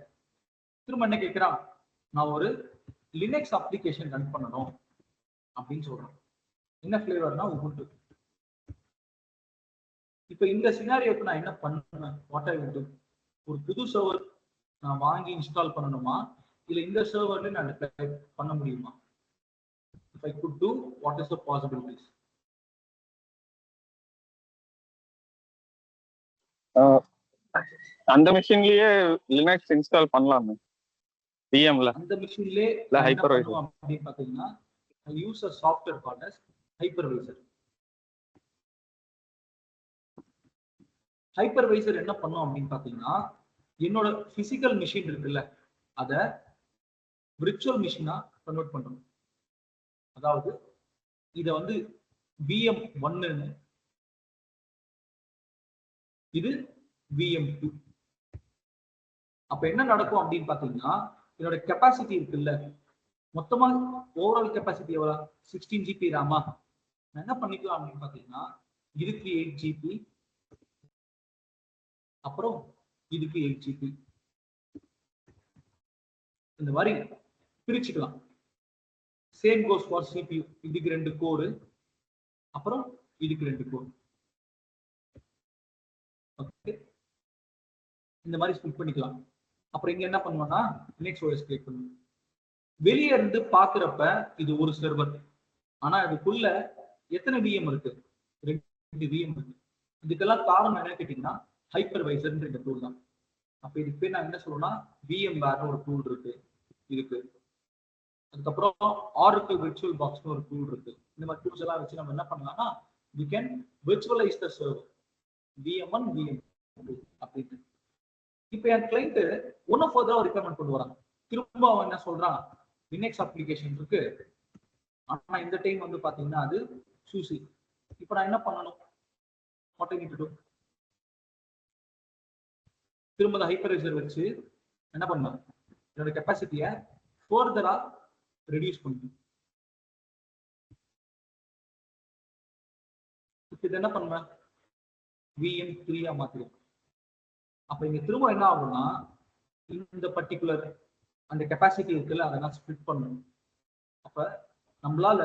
திரும்ப என்ன கேட்கிறான், நான் ஒரு லினக்ஸ் அப்ளிகேஷன் ரன் பண்ணணும் அப்படின்னு சொல்றான். என்ன ஃபிளேவர்னா உபுண்டு. இப்போ இந்த சினாரியோக்கு நான் என்ன பண்ணுவேன்? வாட் ஐ வில் டு, ஒரு புது சர்வர் நான் வாங்கி இன்ஸ்டால் பண்ணணுமா, இல்ல இந்த சர்வர்ல நான் டிப்ளாய் பண்ண முடியுமா? If I could do, what is the possibilities? அந்த மிஷின்லயே லினக்ஸ் இன்ஸ்டால் பண்ணலாமே விஎம்ல. அந்த மிஷின்லயே இல்ல ஹைப்பர்வைசர் அப்படின்னு பாத்தீங்கன்னா I use a software called as hypervisor. Hypervisor என்ன பண்ணும் அப்படின்னு பாத்தீங்கன்னா, என்னோட பிசிக்கல் மிஷின் இருக்குல்ல அத விர்ச்சுவல் மிஷினா கன்வெர்ட் பண்றோம். அதாவது இத வந்து VM1, இது VM2. அப்ப என்ன நடக்கும் அப்படின்னு பாத்தீங்கன்னா, என்னோட கெப்பாசிட்டி இருக்குல்ல, மொத்தமா ஓவரால் கெப்பாசிட்டி எவ்வளவு? 16 GB ராமா. நான் என்ன பண்ணிக்கலாம் அப்படின்னு பாத்தீங்கன்னா, இதுக்கு 8 GB, அப்புறம் இதுக்கு 8 GB, இந்த மாதிரி பிரிச்சுக்கலாம். Same goes for CPU. இதுக்கு 2 கோர், அப்புறம் இதுக்கு 2 கோர். ஓகே, இந்த மாதிரி ஸ்பிளிட் பண்ணிக்கலாம். அப்புறம் இங்க என்ன பண்ணுவாங்கன்னா லினக்ஸ் OS கிரியேட் பண்ணுவோம். வெளியே இருந்து பாக்குறப்ப இது ஒரு சர்வர், ஆனா இதுக்குள்ள எத்தனை விஎம் இருக்கு? 2 விஎம் இருக்கு. இதுக்கெல்லாம் காரணம் என்ன கேட்டீங்கன்னா ஹைப்பர்வைசர்ன்ற இந்த டூல் தான். அப்ப இதுக்கு பேர் நான் என்ன சொல்லுவேன்னா VMware ஒரு டூல் இருக்கு இதுக்கு. அதுக்கப்புறம் Oracle Virtual Boxன்னு ஒரு டூல் இருக்கு. இந்த மாதிரி டூல்ஸ் எல்லாம் வச்சு நம்ம என்ன பண்ணலாம்னா we can virtualize the server VM1 VM2 அப்படின்னு. இப்போ என் கிளைண்ட் ஒன்னும் ஃபர்தரா ஒரு ரிக்வயர்மெண்ட் கொண்டு வராங்க. திரும்ப அவன் என்ன சொல்றான், லினக்ஸ் அப்ளிகேஷன் இருக்கு, ஆனா இந்த டைம் வந்து பாத்தீங்கன்னா அது சூசி. இப்போ நான் என்ன பண்ணணும்? What I need to to? திரும்ப ஹைப்பர்வைசர் வச்சு என்ன பண்ணணும், என்னோட கெப்பாசிட்டியை ஃபர்தரா ரெடியூஸ் பண்ணணும். இப்போ இது என்ன பண்ணுவேன்? VM3 மாத்திரும். அப்ப இங்க திரும்ப என்ன ஆகும்னா இந்த பர்டிகுலர் அந்த கெப்பாசிட்டி இருக்குல்ல அதெல்லாம் ஸ்பிளிட் பண்ணணும். அப்ப நம்மளால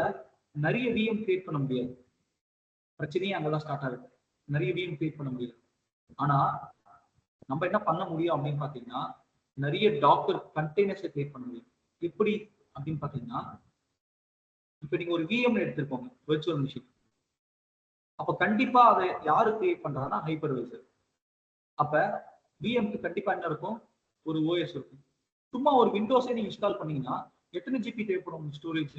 நிறைய விஎம் கிரியேட் பண்ண முடியாது. பிரச்சனையே அங்கதான் ஸ்டார்ட் ஆகுது. நிறைய விஎம் கிரியேட் பண்ண முடியாது. ஆனா நம்ம என்ன பண்ண முடியும் அப்படின்னு பாத்தீங்கன்னா நிறைய டாக்கர் கண்டெய்னர்ஸை கிரியேட் பண்ண முடியும். எப்படி அப்படின்னு பாத்தீங்கன்னா, இப்ப நீங்க ஒரு விஎம் எடுத்துருக்கோங்க விர்ச்சுவல் மிஷின். அப்ப கண்டிப்பா அதை யாரு கிரியேட் பண்றாங்கன்னா ஹைப்பர்வைசர். அப்ப விஎம்க்கு கண்டிப்பா என்ன இருக்கும்? ஒரு ஓஎஸ் இருக்கும். சும்மா ஒரு விண்டோஸே நீங்க இன்ஸ்டால் பண்ணீங்கன்னா எத்தனை ஜிபி தேவைப்படும் ஸ்டோரேஜ்?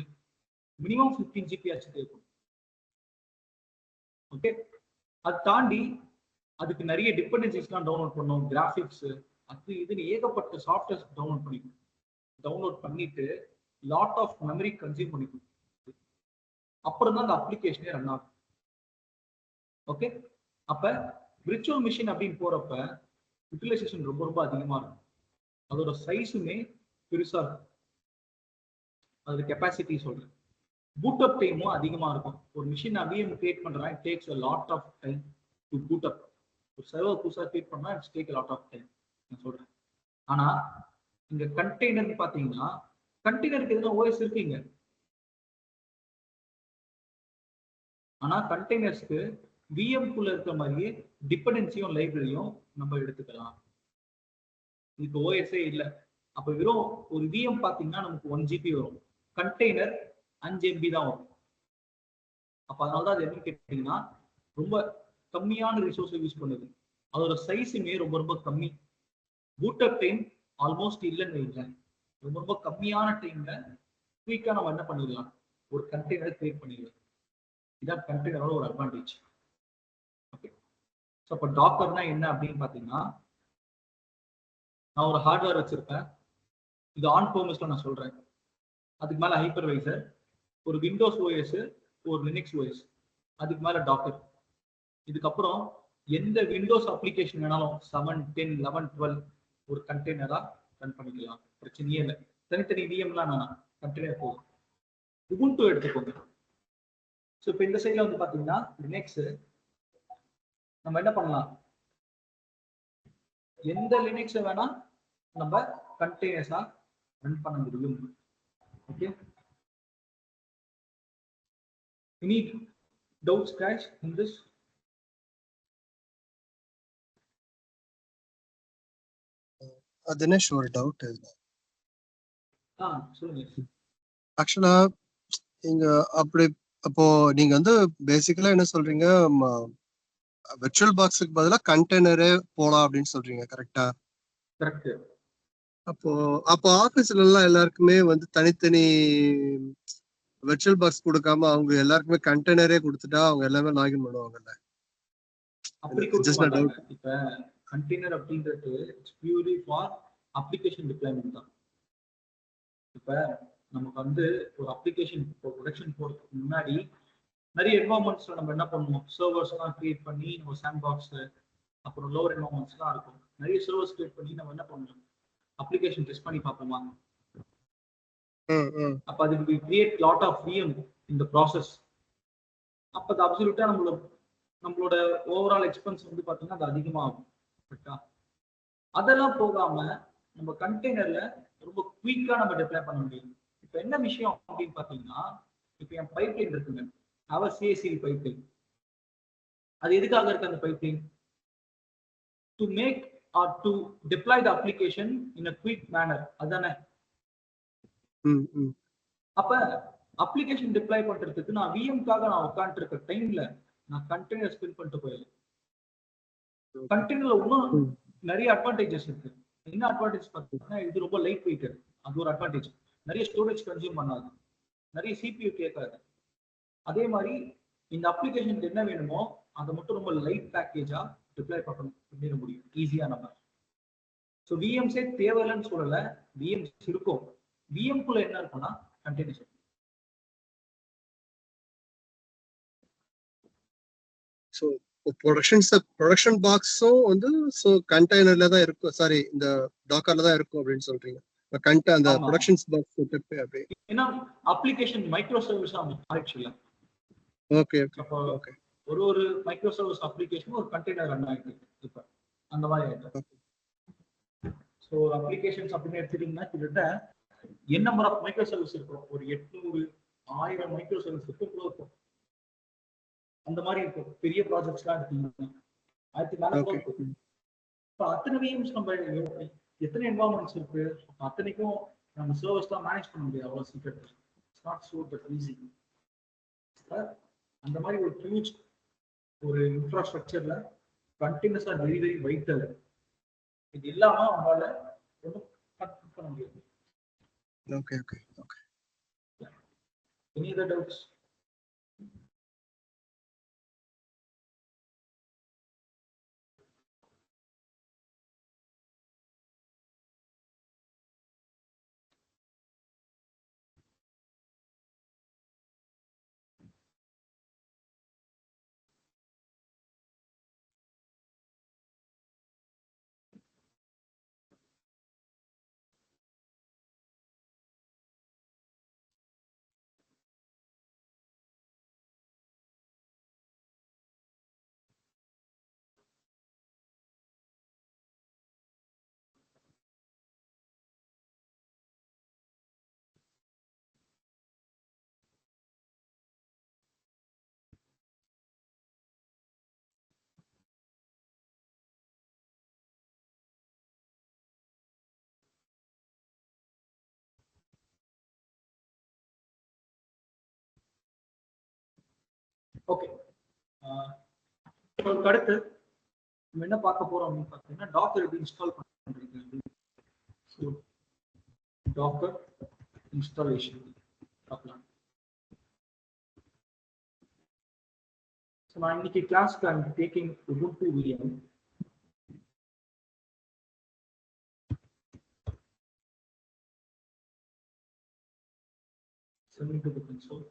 மினிமம் 15 GB ஆச்சு தேவைப்படும். ஓகே, அது தாண்டி அதுக்கு நிறைய டிபெண்டன்சிஸ்லாம் டவுன்லோட் பண்ணணும், கிராஃபிக்ஸ் அது இதுன்னு ஏகப்பட்ட சாஃப்ட்வேர்ஸ் டவுன்லோட் பண்ணிட்டு லாட் ஆஃப் மெமரி கன்சியூம் பண்ணிக்கணும். அப்புறம் தான் அந்த அப்ளிகேஷனே ரன் ஆகும். ஓகே, அப்ப விர்ச்சுவல் மிஷின் அப்படின்னு போறப்ப யூட்டிலைசேஷன் ரொம்ப ரொம்ப அதிகமா இருக்கும். அதோட சைஸுமே பெருசா இருக்கும். அதோட கெப்பாசிட்டி சொல்றேன். பூட் அப் டைமும் அதிகமா இருக்கும். ஒரு மிஷின் நான் விஎம் கிரியேட் பண்றேன், it takes a lot of time to boot up. ஒரு சர்வர் புதுசா கிரியேட் பண்ணா it's take a lot of time நான் சொல்றேன். ஆனா இங்க கண்டெய்னர் பாத்தீங்கன்னா கண்டெய்னருக்கு எதுனா ஓஎஸ் இருக்குங்க. ஆனா கண்டெய்னர்ஸ்க்கு VM குள்ள இருக்கிற மாதிரியே டிபெண்டன்சியும் லைப்ரரியும் நம்ம எடுத்துக்கலாம். இப்போ ஓஎஸ்ஏ இல்லை. அப்ப வெறும் ஒரு VM பாத்தீங்கன்னா நமக்கு 1 GB வரும். கண்டெய்னர் 5 MB தான் வரும். அப்ப அதனாலதான் அது என்ன கேட்டீங்கன்னா ரொம்ப கம்மியான ரிசோர்ஸ் யூஸ் பண்ணுது. அதோட சைஸுமே ரொம்ப ரொம்ப கம்மி. பூட்டப் டைம் ஆல்மோஸ்ட் இல்லைன்னு வைங்களேன். ரொம்ப ரொம்ப கம்மியான டைம்ல குயிக்கா நம்ம என்ன பண்ணிடலாம், ஒரு கண்டெய்னர் கிரியேட் பண்ணிடலாம். இதான் கண்டெய்னரோட ஒரு அட்வான்டேஜ். ஓகே. ஸோ அப்போ டாக்கர்னா என்ன அப்படின்னு பாத்தீங்கன்னா, நான் ஒரு ஹார்ட்வேர் வச்சிருப்பேன். இது ஆன் ப்ரோமிஸ்ல நான் சொல்றேன். அதுக்கு மேல ஹைப்பர்வைசர், ஒரு விண்டோஸ் ஓஎஸ், ஒரு லினக்ஸ் ஓஎஸ், அதுக்கு மேல டாக்கர். இதுக்கப்புறம் எந்த விண்டோஸ் அப்ளிகேஷன் வேணாலும் 7, 10, 11, 12 ஒரு கண்டெய்னரா ரன் பண்ணிக்கலாம். பிரச்சனையே இல்லை. தனித்தனி விஎம்லாம் வேணாம், கண்டெய்னர் போதும். உபுண்டு எடுத்துக்கோங்க. ஸோ இப்போ இந்த சைட்ல வந்து பாத்தீங்கன்னா லினக்ஸ் நம்ம என்ன பண்ணலாம், எந்த லினக்ஸ் வேணா நம்ம கண்டெய்னர்ஸா ரன் பண்ண முடியும். Okay. Any doubts guys in this? Dinesh ஒரு டவுட். சொல்லுங்க. ஆக்சுவலா நீங்க அப்படி அப்போ நீங்க வந்து பேசிக்கலா என்ன சொல்றீங்க, விர்ச்சுவல் பாக்ஸுக்கு பதிலா கண்டெய்னரே போலாம் அப்படின்னு சொல்றீங்க, கரெக்டா? கரெக்ட். அப்போ அப்போ ஆபீஸ்ல எல்லாம் எல்லாருக்குமே வந்து தனித்தனி விர்ச்சுவல் பாக்ஸ் கொடுக்காம அவங்க எல்லாருக்குமே கண்டெய்னரே கொடுத்துட்டா அவங்க எல்லாமே லாகின் பண்ணுவாங்கல்ல? அப்படி கொடுக்க மாட்டாங்க. இப்ப கண்டெய்னர் அப்படின்றது it's purely for application deployment தான். இப்ப நமக்கு வந்து ஒரு அப்ளிகேஷன் ப்ரொடக்ஷன் போறதுக்கு முன்னாடி நிறைய என்வரான்மெண்ட்ஸ்ல நம்ம என்ன பண்ணுவோம், சர்வர்ஸ் எல்லாம் கிரியேட் பண்ணி நம்ம சாண்ட் பாக்ஸ், அப்புறம் லோவர் என்வரான்மெண்ட்ஸ் எல்லாம் இருக்கும். நிறைய சர்வர்ஸ் கிரியேட் பண்ணி நம்ம என்ன பண்ணுவோம், அப்ளிகேஷன் டெஸ்ட் பண்ணி பார்ப்போமா? அப்ப அதுக்கு we create lot of VM in the process. அப்ப அது அப்சல்யூட்டா நம்மளோட ஓவரால் எக்ஸ்பென்ஸ் வந்து பாத்தீங்கன்னா அது அதிகமாகும். கரெக்டா? அதெல்லாம் போகாம நம்ம கண்டெய்னர்ல ரொம்ப குயிக்கா நம்ம டிப்ளாய் பண்ண முடியும். இப்ப என்ன விஷயம் அப்படின்னு பாத்தீங்கன்னா, இப்ப என் பைப்லைன் இருக்குங்க, அவர் CI/CD பைப்லைன். அது எதுக்காக இருக்கு அந்த pipeline? To make or to deploy the application in a quick manner. அதானே? அப்ப அப்ளிகேஷன் டிப்ளாய் பண்றதுக்கு நான் விஎம்காக நான் உட்காந்துட்டு இருக்க டைம்ல நான் கண்டெய்னர் ஸ்பின் பண்ணிட்டு போயிடலாம். கண்டெய்னர்ல இன்னும் நிறைய அட்வான்டேஜஸ் இருக்கு. என்ன அட்வான்டேஜ் பார்த்தீங்கன்னா, இது ரொம்ப லைட் வெயிட்டட். அது ஒரு அட்வான்டேஜ். நிறைய ஸ்டோரேஜ் கன்சியூம் பண்ணாது, நிறைய CPU கேட்காது. அதே மாதிரி இந்த அப்ளிகேஷனுக்கு என்ன வேணுமோ அதை மட்டும் ரொம்ப லைட் பேக்கேஜா டிப்ளாய் பண்ணிட முடியும் ஈஸியா நம்ம. ஸோ விஎம்ஸே தேவையில்லைன்னு சொல்லல, விஎம்ஸ் இருக்கும். விஎம் குள்ள என்ன இருக்கும்னா கண்டெய்னர்ஸ். ஸோ ப்ரொடக்ஷன் பாக்ஸும் வந்து ஸோ கண்டெய்னர்ல தான் இருக்கும், சாரி இந்த டாக்கர்ல தான் இருக்கும் அப்படின்னு சொல்றீங்க. அந்த ப்ரொடக்ஷன் பாக்ஸ் செட்டப் அப்படி. ஏன்னா அப்ளிகேஷன் மைக்ரோ சர்வீஸ் ஆயிடுச்சு இல்ல? Okay okay. ஒரு மைக்ரோ சர்வீஸ் அப்ளிகேஷன் ஒரு கண்டெய்னர் ரன் ஆயிட்டு இப்ப அந்த மாதிரி ஆயிடும். ஸோ ஒரு அப்ளிகேஷன்ஸ் அப்படின்னு எடுத்துட்டீங்கன்னா கிட்டத்தட்ட என்ன நம்பர் ஆஃப் மைக்ரோ சர்வீஸ் இருக்கும், ஒரு 800, 1000 மைக்ரோ சர்வீஸ் இருக்கும். அந்த மாதிரி இருக்கும். பெரிய ப்ராஜெக்ட்ஸ்லாம் எடுத்தீங்கன்னா 1000 மேல கூட இருக்கும். இப்போ அத்தனை விஎம்ஸ் நம்ம எத்தனை என்வரான்மெண்ட்ஸ் இருக்கு, அத்தனைக்கும் நம்ம சர்வர்ஸ் தான் மேனேஜ் பண்ண முடியாது அவ்வளவு சீக்கிரம். It's not so that easy. அந்த மாதிரி ஒரு ஹியூஜ் ஒரு இன்ஃப்ராஸ்ட்ரக்சர்ல கண்டினியூஸா வெரி வெரி வைட்டல். இது இல்லாம அவங்களால ஒன்றும் பண்ண முடியாது. Okay. Any other doubts? Okay, அடுத்து நம்ம என்ன பார்க்க போறோம் அப்படின்னு பார்த்தீங்கன்னா டாக்கர் எப்படி இன்ஸ்டால் பண்றீங்க. ஸோ டாக்கர் இன்ஸ்டாலேஷன் பார்க்கலாம். ஸோ நான் இன்னைக்கு கிளாஸ்க்கு I'm taking Ubuntu VM. Sending to the console.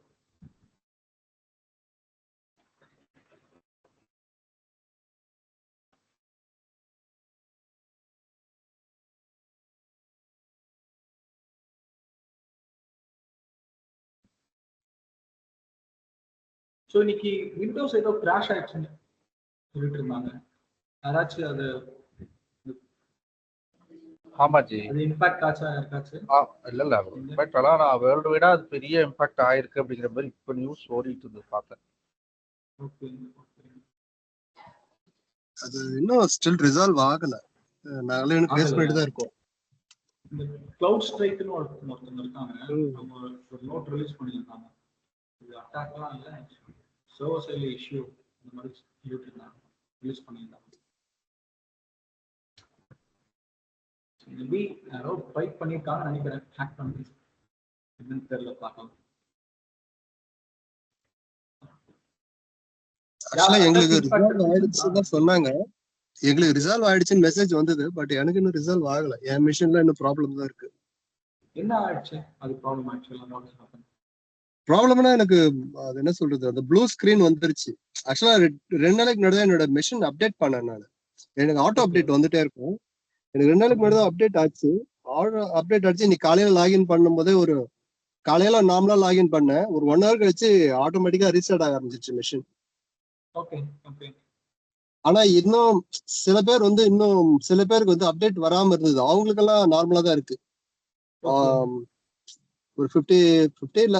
So இன்னைக்கு விண்டோஸ் ஏதோ கிராஷ் ஆயிடுச்சுன்னு சொல்லிட்டு இருந்தாங்க. யாராச்சும் அது ஆமாஜி, அது இம்பாக்ட் ஆச்சா யாருக்காச்சு? இல்ல இம்பாக்ட் ஆனா நான் வேர்ல்டு வைடா அது பெரிய இம்பாக்ட் ஆயிருக்கு அப்படிங்கிற மாதிரி இப்ப நியூஸ் ஓடிட்டு இருந்து பார்த்தேன். ஓகே, அது இன்னும் ஸ்டில் ரிசால்வ் ஆகல. நாங்களே இன்னும் ஃபேஸ் பண்ணிட்டு தான் இருக்கோம். இந்த கிளவுட் ஸ்ட்ரைக்னு ஒருத்தங்க இருக்காங்க. அவங்க ஒரு நோட் ரிலீஸ் பண்ணியிருக்காங்க. இது அட்டாக்லாம் இல்லை, சர்வர் சைட்ல இஷ்யூ இந்த மாதிரி சொல்லிட்டு இருந்தாங்க, ரிலீஸ் பண்ணியிருந்தாங்க. மேபி யாரோ ஃபைட் பண்ணியிருக்காங்கன்னு நினைக்கிறேன், ஹேக் பண்ணி என்னன்னு தெரியல, பார்க்கலாம். ஆக்சுவலா எங்களுக்கு ரிசால்வ் ஆயிடுச்சுன்னு தான் சொன்னாங்க. எங்களுக்கு ரிசால்வ் ஆயிடுச்சுன்னு மெசேஜ் வந்தது. பட் எனக்கு இன்னும் ரிசால்வ் ஆகல. என் மிஷின்ல இன்னும் ப்ராப்ளம் தான் இருக்கு. என்ன ஆயிடுச்சு? அது ப்ராப்ளம் ஆயிடுச்சு. ப்ராப்ளம்னா எனக்கு அது என்ன சொல்றது, அந்த ப்ளூ ஸ்கிரீன் வந்துருச்சு. ஆக்சுவலா 2 நாளைக்கு முன்னாடி என்னோட மிஷின் அப்டேட் பண்ணேன் நான். எனக்கு ஆட்டோ அப்டேட் வந்துட்டே இருக்கும். எனக்கு 2 நாளைக்கு முன்னாடி தான் அப்டேட் ஆச்சு. இன்னைக்கு காலையில லாகின் பண்ணும்போதே ஒரு காலையில நார்மலா லாகின் பண்ணேன். ஒரு 1 hour கழிச்சு ஆட்டோமேட்டிக்கா ரீஸ்டார்ட் ஆக ஆரம்பிச்சிருச்சு மிஷின். Okay okay. ஆனா இன்னும் சில பேருக்கு வந்து அப்டேட் வராம இருந்தது. அவங்களுக்கெல்லாம் நார்மலா தான் இருக்கு. ஒரு 50 இல்ல,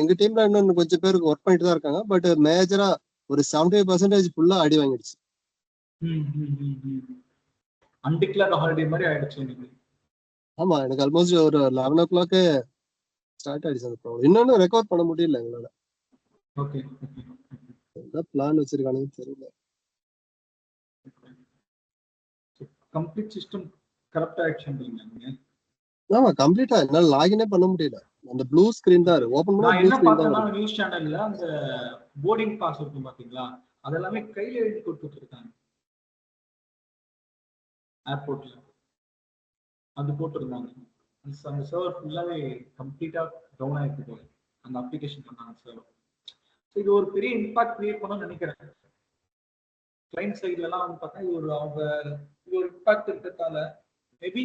எங்க டீம்ல இன்னும் கொஞ்சம் பேருக்கு ஒர்க் பண்ணிட்டு தான் இருக்காங்க. பட் மேஜரா ஒரு 75% ஃபுல்லா அடி வாங்கிடுச்சு. அன்டிக்ளேர்ட் ஹாலிடே மாதிரி ஆயிடுச்சு எனக்கு. ஆமா, எனக்கு ஆல்மோஸ்ட் ஒரு 11 o'clock ஸ்டார்ட் ஆயிடுச்சு அந்த ப்ராப்ளம். இன்னொன்னு ரெக்கவர் பண்ண முடியல எங்களால. ஓகே, என்ன பிளான் வச்சிருக்கானுன்னு தெரியல. கம்ப்ளீட் சிஸ்டம் கரெக்ட் ஆயிடுச்சுன்றீங்க நீங்க? ஆமா, கம்ப்ளீட்டா என்னால லாகினே பண்ண முடியல. அந்த ப்ளூ ஸ்கிரீன் தான் இருக்கு. ஓபன் பண்ணா நான் ப்ளூ என்ன ஸ்கிரீன் தான் பார்த்தேன்னா இருக்கு. நியூஸ் சேனல்ல அந்த போர்டிங் பாஸ் இருக்கும் பாத்தீங்களா, அதெல்லாமே கையில எழுதி கொடுத்துட்டு இருக்காங்க ஏர்போர்ட்ல. அது போட்டிருந்தாங்க. அந்த சர்வர் ஃபுல்லாவே கம்ப்ளீட்டா டவுன் ஆயிருக்கு போல, அந்த அப்ளிகேஷன் பண்ணாங்க சர்வர். இது ஒரு பெரிய இம்பாக்ட் கிரியேட் பண்ணணும்னு நினைக்கிறேன். கிளைண்ட் சைட்ல எல்லாம் வந்து பார்த்தா இது ஒரு இம்பாக்ட் இருக்கிறதால மேபி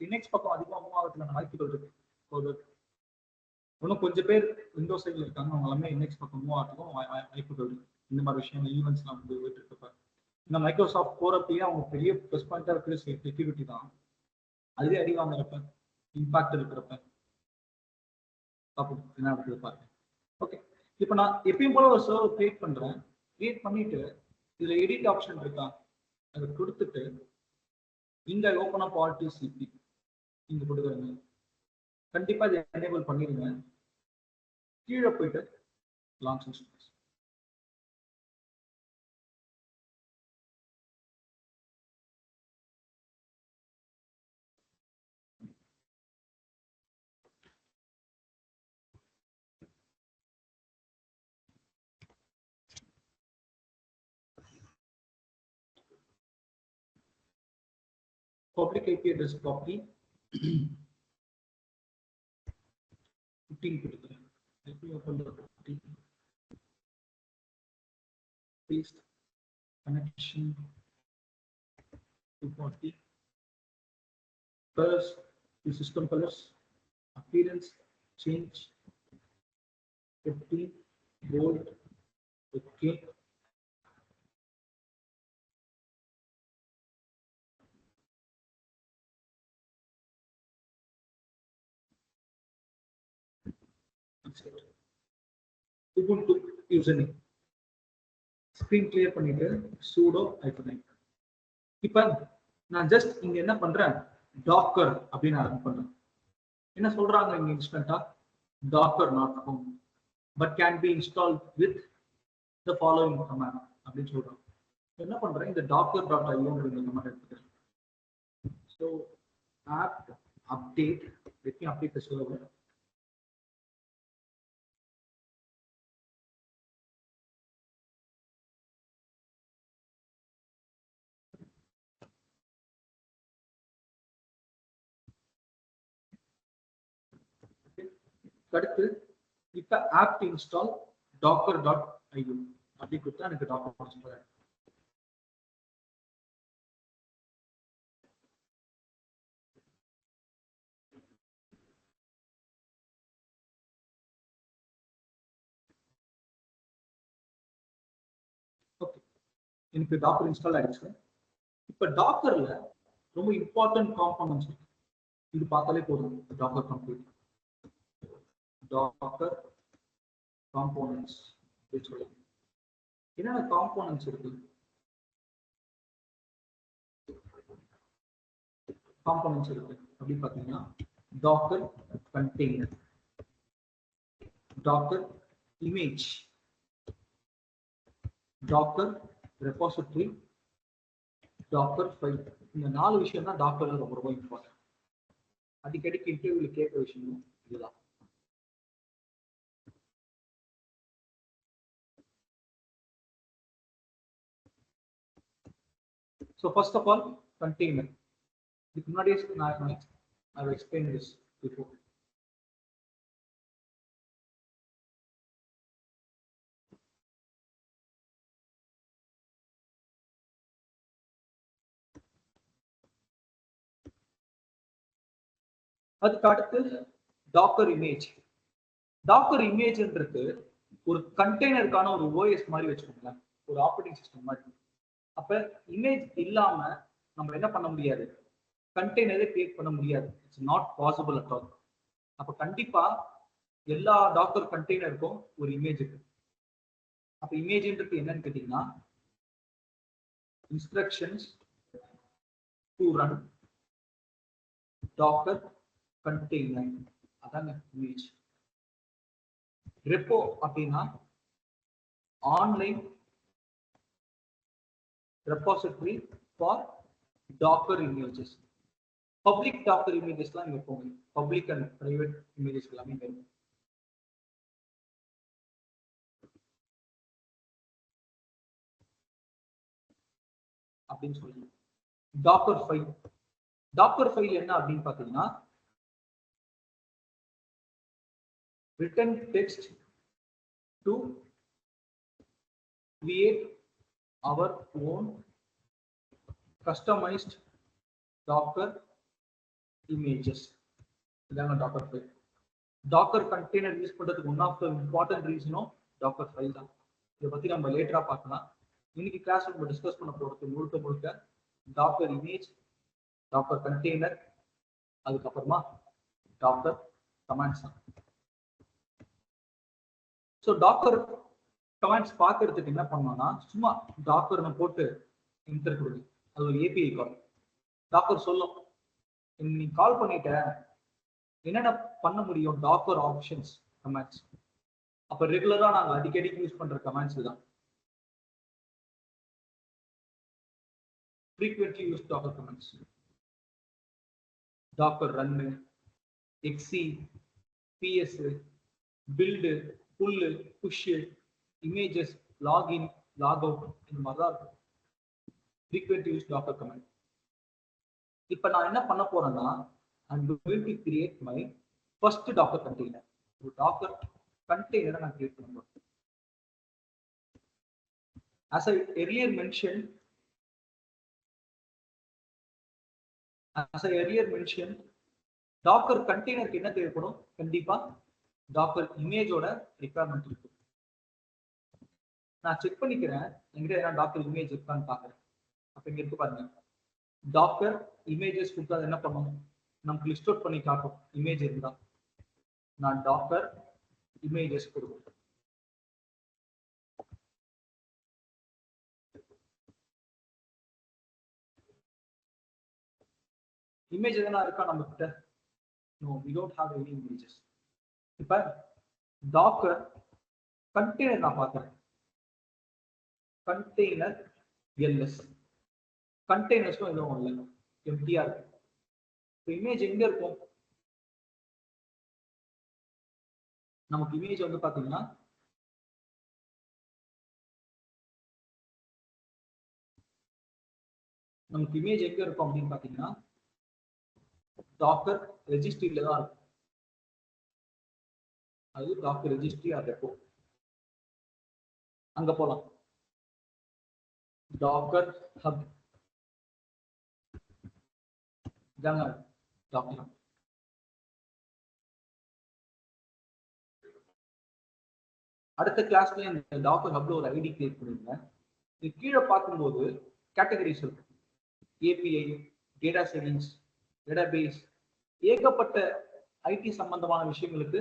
லினக்ஸ் பக்கம் அதிகமாக ஆகிறதுக்கான வாய்ப்புகள் இருக்கு. ஒரு இன்னும் கொஞ்சம் பேர் விண்டோஸ் சைட்ல இருக்காங்க, அவங்க எல்லாமே லினக்ஸ் பக்கம் மூவ் ஆகிறதுக்கும் வாய்ப்புகள் இருக்கு. இந்த மாதிரி விஷயங்கள் ஈவெண்ட்ஸ்லாம் வந்து போயிட்டு இருக்கப்ப இந்த மைக்ரோசாஃப்ட் போறப்பயே அவங்க பெரிய ப்ளஸ் பாயிண்டா இருக்கிற செக்யூரிட்டி தான். அதுவே அடி வாங்குறப்ப இம்பாக்ட் இருக்கிறப்ப பார்ப்போம் என்ன நடக்குது பாருங்க. ஓகே, இப்போ நான் எப்பயும் போல ஒரு சர்வர் கிரியேட் பண்றேன். கிரியேட் பண்ணிட்டு இதுல எடிட் ஆப்ஷன் இருக்கா, அதை கொடுத்துட்டு இங்க ஓப்பன் அப் ஆல் டிசிபி இங்க கொடுக்குறேங்க. கண்டிப்பா இதை எனேபிள் பண்ணிடுங்க. கீழே போயிட்டு launch installation. Public IP address copy 15 கொடுக்குறேன். Paste connection 240. Colors, the system colors, appearance change 15 bold. Okay. Ubuntu username screen clear பண்ணிட்டு sudo -i. இப்ப நான் ஜஸ்ட் இங்க என்ன பண்றேன், டாக்கர் அப்படின்னு ஆரம்பி பண்றேன். என்ன சொல்றாங்க இங்க இன்ஸ்டன்டா, Docker not home but can be installed with the following command அப்படின்னு சொல்றோம். என்ன பண்றேன், இந்த docker.ioன்ற இந்த command எடுத்துக்கிறேன். So apt update, let me update the server. அடுத்து இப்ப apt install docker.io அப்படி கொடுத்தா எனக்கு docker install ஆயிடும். ஓகே, எனக்கு டாக்கர் இன்ஸ்டால் ஆயிடுச்சு. இப்ப டாக்கர்ல ரொம்ப இம்பார்ட்டன்ட் காம்போனன்ட்ஸ் இருக்கு. இது பார்த்தாலே போதும், டாக்கர் கம்ப்ளீட் டாக்கர் காம்போனன்ட்ஸ் அப்படின்னு சொல்லலாம். என்னென்ன காம்போனன்ட்ஸ் இருக்கு? காம்போனன்ட்ஸ் இருக்கு அப்படின்னு பார்த்தீங்கன்னா Docker container, Docker image, Docker repository, Docker file. இந்த 4 விஷயம் தான் டாக்கர்ல ரொம்ப ரொம்ப இம்பார்ட்டன்ட். அடிக்கடிக்கு இன்டர்வியூல கேட்கிற விஷயமும் இதுதான். So first of all, container. இதுக்கு முன்னாடியே I have explained this before. அதுக்கு அடுத்து டாக்கர் இமேஜ். டாக்கர் இமேஜ்ன்றது ஒரு கண்டெய்னருக்கான ஒரு OS மாதிரி வச்சுக்கோங்களேன், ஒரு ஆப்ரேட்டிங் சிஸ்டம் மாதிரி. அப்ப இமேஜ் இல்லாம நம்ம என்ன பண்ண முடியாது, கண்டெய்னரை கிரியேட் பண்ண முடியாது. It's not possible at all. அப்ப கண்டிப்பா எல்லா டாக்கர் கண்டெய்னருக்கும் ஒரு இமேஜ் இருக்கு. அப்ப இமேஜ்ன்றது என்னன்னு கேட்டீங்கன்னா instructions to run Docker container, அதாங்க இமேஜ். ரெப்போ அப்படின்னா online repository for docker images. Public docker images லாம் இங்க போங்க, public and private images எல்லாமே இங்க இருக்கு. அப்படின்னு சொல்லி டாக்கர் ஃபைல். டாக்கர் ஃபைல் என்ன அப்படின்னு பாத்தீங்கன்னா written text to create our own customized docker images. இதாங்க Docker file. Docker container use பண்றதுக்கு ஒன் ஆஃப் த இம்பார்ட்டன்ட் ரீசனும் டாக்கர் ஃபைல் தான். இதை பத்தி நம்ம லேட்டரா பார்க்கலாம். இன்னைக்கு கிளாஸ் நம்ம டிஸ்கஸ் பண்ண போறது முழுக்க முழுக்க டாக்கர் இமேஜ், டாக்கர் கண்டெய்னர், அதுக்கப்புறமா Docker commands. So Docker commands பார்க்கறதுக்கு என்ன பண்ணோம்னா சும்மா டாக்கர்னு போட்டு என்டர் கொடுங்க. அது ஒரு ஏபிஐ கால். டாக்கர் சொல்லும் நீ கால் பண்ணிட்ட என்னென்ன பண்ண முடியும், டாக்கர் ஆப்ஷன்ஸ் கமாண்ட்ஸ். அப்ப ரெகுலரா நாங்க அடிக்கடி யூஸ் பண்ற கமாண்ட்ஸ் தான். frequently used docker commands, docker run, xc, ps, build, pull, push, images, login, logout, இந்த மாதிரி தான் இருக்கும் frequently used docker command. இப்போ நான் என்ன பண்ண போறேன்னா I'm going to create my first docker container. ஒரு docker container நான் create பண்ண போறேன். As I earlier mentioned, docker container என்ன தேவைப்படும், கண்டிப்பா docker image ஓட requirement இருக்கு. நான் செக் பண்ணிக்கிறேன் என்கிட்ட என்ன docker image இருக்கான்னு பாக்குறேன். அப்ப இங்க இருக்கு பாருங்க, docker images கொடுத்தா என்ன பண்ணும், நமக்கு லிஸ்ட் அவுட் பண்ணி காட்டும் இமேஜ் இருந்தா. நான் docker images கொடுப்பேன். இமேஜ் எதனா இருக்கா நம்ம கிட்ட? No, we don't have any images. இப்ப docker container நான் பார்க்கிறேன். Container LS. கண்டெய்னர்ஸ்க்கும் எதுவும் இல்லை, எம்டியா இருக்கு. இமேஜ் எங்க இருக்கும்? நமக்கு இமேஜ் வந்து பாத்தீங்கன்னா நமக்கு இமேஜ் எங்க இருக்கும் அப்படின்னு பாத்தீங்கன்னா டாக்கர் ரெஜிஸ்ட்ரியில தான் இருக்கும். அது டாக்கர் ரெஜிஸ்ட்ரி ஆர் ரெப்போ. அங்க போலாம். டாக்கர் ஹப் இதாங்க டாக்கர் ஹப். அடுத்த கிளாஸ்ல இந்த டாக்கர் ஹப்ல ஒரு ஐடி கிரியேட் பண்ணிருங்க. இது கீழே பார்க்கும்போது கேட்டகரிஸ் இருக்கு. ஏபிஐ, டேட்டா சயின்ஸ், டேட்டாபேஸ், ஏகப்பட்ட ஐடி சம்பந்தமான விஷயங்களுக்கு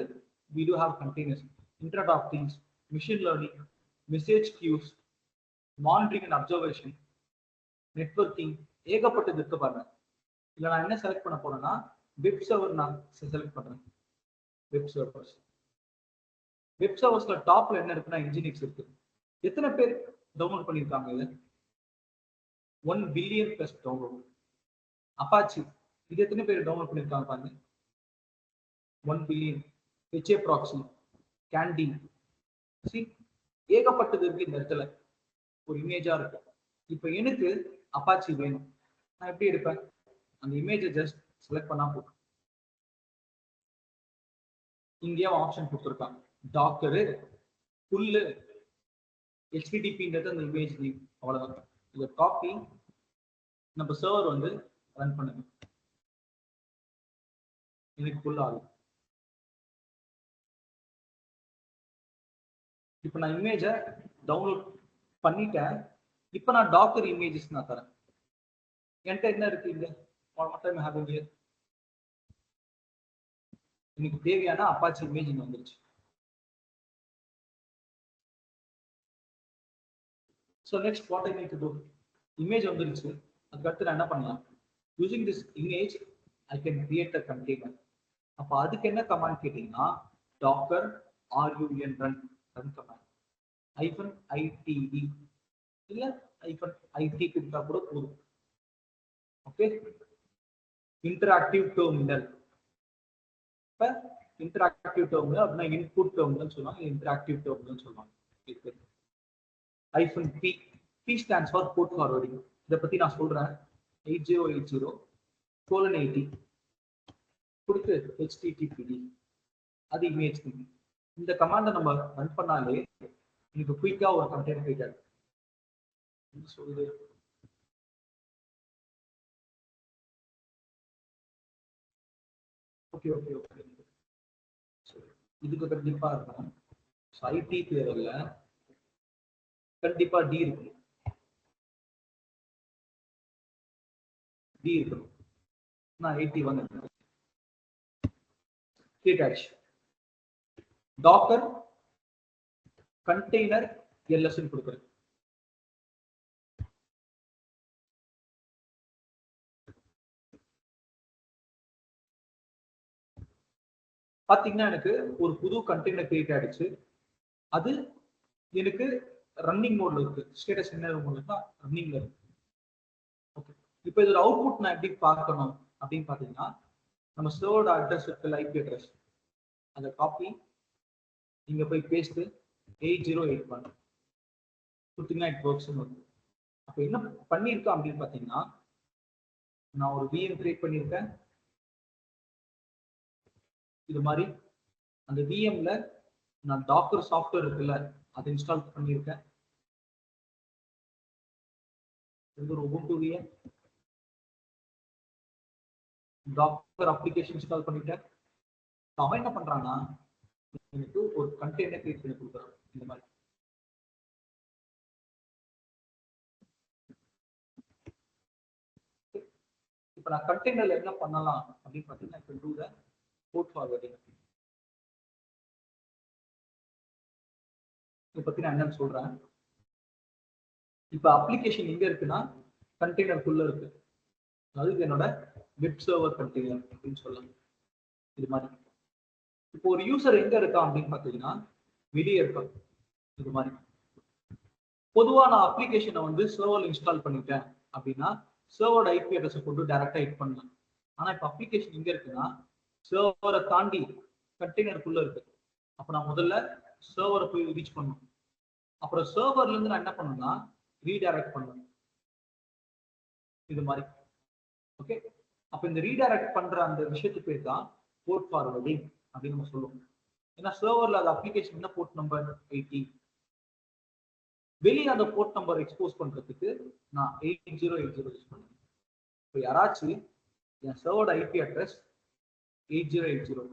we do have containers. Internet of things, machine learning, message queues, monitoring and observation, networking, ஏகப்பட்டது இருக்கு பாருங்க. இல்ல நான் என்ன செலக்ட் பண்ண போறேன்னா வெப் சர்வர் நான் செலக்ட் பண்றேன். Web servers. வெப் சர்வர்ஸ்ல டாப்ல என்ன இருக்குன்னா இன்ஜினிக்ஸ் இருக்கு. எத்தனை பேர் டவுன்லோட் பண்ணிருக்காங்க? இது 1 பில்லியன் பிளஸ் டவுன்லோட். அப்பாச்சி இது எத்தனை பேர் டவுன்லோட் பண்ணிருக்காங்க பாருங்க? 1 பில்லியன். HA ப்ராக்ஸி, கேண்டி, ஏகப்பட்டது இருக்கு இந்த இடத்துல. ஒரு இமேஜா இருக்கு. இப்ப எனக்கு அப்பாச்சி வேணும், நான் எப்படி எடுப்பேன்? அந்த இமேஜை ஜஸ்ட் செலக்ட் பண்ணா போதும். இங்கேயே ஆப்ஷன் கொடுத்துருக்காங்க. டாக்கரு புல்லு HTTPன்றது அந்த இமேஜ் நேம், அவ்வளவுதான். இதை காப்பி நம்ம சர்வர் வந்து ரன் பண்ணுங்க. எனக்கு புல் ஆகும். இப்போ நான் இமேஜை டவுன்லோட் பண்ணிட்டேன். இப்போ நான் டாக்கர் இமேஜஸ் நான் தரேன். என்கிட்ட என்ன இருக்கு இங்க? எனக்கு தேவையான அப்பாச்சி இமேஜ் இங்க வந்துருச்சு. So next what I need to do? Image வந்துருச்சு. அதுக்கு அடுத்து நான் என்ன பண்ணலாம்? Using this image I can create a container. அப்ப அதுக்கு என்ன கமாண்ட் கேட்டீங்கன்னா docker run run command -itd இல்ல -it கொடுத்தா கூட போதும். Okay, interactive terminal. இப்ப இன்டராக்டிவ் டெர்மினல் அப்படின்னா இன்புட் டெர்மினல் சொல்லுவாங்க, இன்டராக்டிவ் டெர்மினல் சொல்லுவாங்க. -p p stands for port forwarding. இத பத்தி நான் சொல்றேன். 8080:80 கொடுத்து httpd அது இமேஜ். இந்த கமாண்டை நம்ம ரன் பண்ணாலே எனக்கு குயிக்கா ஒரு கண்டெய்னர் கிரியேட் ஆகும். சொல்லுது ஓகே ஓகே ஓகே. இதுக்கு கண்டிப்பா இருக்கும். ஐடி தேவையில்ல, கண்டிப்பா டி இருக்கு. டி இருக்கணும். நான் 81 கேட்டாச்சு. டாக்கர் கண்டெய்னர் எல்எஸ் கொடுக்குறேன். பாத்தீங்கன்னா எனக்கு ஒரு புது கண்டெய்னர் கிரியேட் ஆயிடுச்சு. அது எனக்கு ரன்னிங் மோட்ல இருக்கு. ஸ்டேட்டஸ் என்ன மோட்ல ரன்னிங்ல இருக்கு. ஓகே, இப்போ இதோட அவுட்புட் நான் எப்படி பார்க்கணும் அப்படின்னு பாத்தீங்கன்னா நம்ம சர்வர் அட்ரஸ் இருக்கு, ஐபி அட்ரஸ், அதை காப்பி இங்க போய் பேஸ்ட் 8081 கொடுத்தீங்கன்னா இட் ஒர்க்ஸ். அப்போ என்ன பண்ணியிருக்கேன் அப்படின்னு பாத்தீங்கன்னா நான் ஒரு VM கிரியேட் பண்ணியிருக்கேன். இது மாதிரி அந்த VMல நான் டாக்கர் சாஃப்ட்வேர் இருக்குல்ல அதை இன்ஸ்டால் பண்ணியிருக்கேன். இது ஒரு Ubuntu VM Docker application install பண்ணிட்டேன். அவன் என்ன பண்றான்னா எனக்கு ஒரு கண்டெய்னர் கிரியேட் பண்ணி கொடுக்குறான். இந்த மாதிரி இப்ப நான் கண்டெய்னர்ல என்ன பண்ணலாம் அப்படின்னு பாத்தீங்கன்னா இப்ப do the port forwarding. இதை பத்தி நான் என்னன்னு சொல்றேன். இப்ப அப்ளிகேஷன் எங்க இருக்குன்னா கண்டெய்னருக்குள்ள இருக்கு. அதுக்கு என்னோட வெப் சர்வர் கண்டெய்னர் அப்படின்னு சொல்லலாம். இது மாதிரி இப்போ ஒரு யூசர் எங்க இருக்கான் அப்படின்னு பாத்தீங்கன்னா வெளியே இருக்கான். இது மாதிரி பொதுவா நான் அப்ளிகேஷனை வந்து சர்வர்ல இன்ஸ்டால் பண்ணிட்டேன் அப்படின்னா சர்வரோட ஐபி அட்ரஸை போட்டு டைரக்டா ஹிட் பண்ணலாம். ஆனா இப்ப அப்ளிகேஷன் எங்க இருக்குன்னா சர்வரை தாண்டி கண்டெய்னருக்குள்ள இருக்கு. அப்ப நான் முதல்ல சர்வரை போய் ரீச் பண்ணணும். அப்புறம் சர்வர்ல இருந்து நான் என்ன பண்ணணும்னா ரீடைரக்ட் பண்ணணும் இது மாதிரி. ஓகே, அப்ப இந்த ரீடைரக்ட் பண்ற அந்த விஷயத்துக்கு பேர் தான் போர்ட் ஃபார்வர்டிங் அப்படின்னு நம்ம சொல்லுவோம். ஏன்னா சர்வர்ல அது அப்ளிகேஷன் என்ன போர்ட் நம்பர் 80, வெளியே அந்த போர்ட் நம்பர் எக்ஸ்போஸ் பண்றதுக்கு நான் 8080 யூஸ் பண்ணுவேன். இப்போ யாராச்சும் என் சர்வரோட ஐபி அட்ரஸ் 8080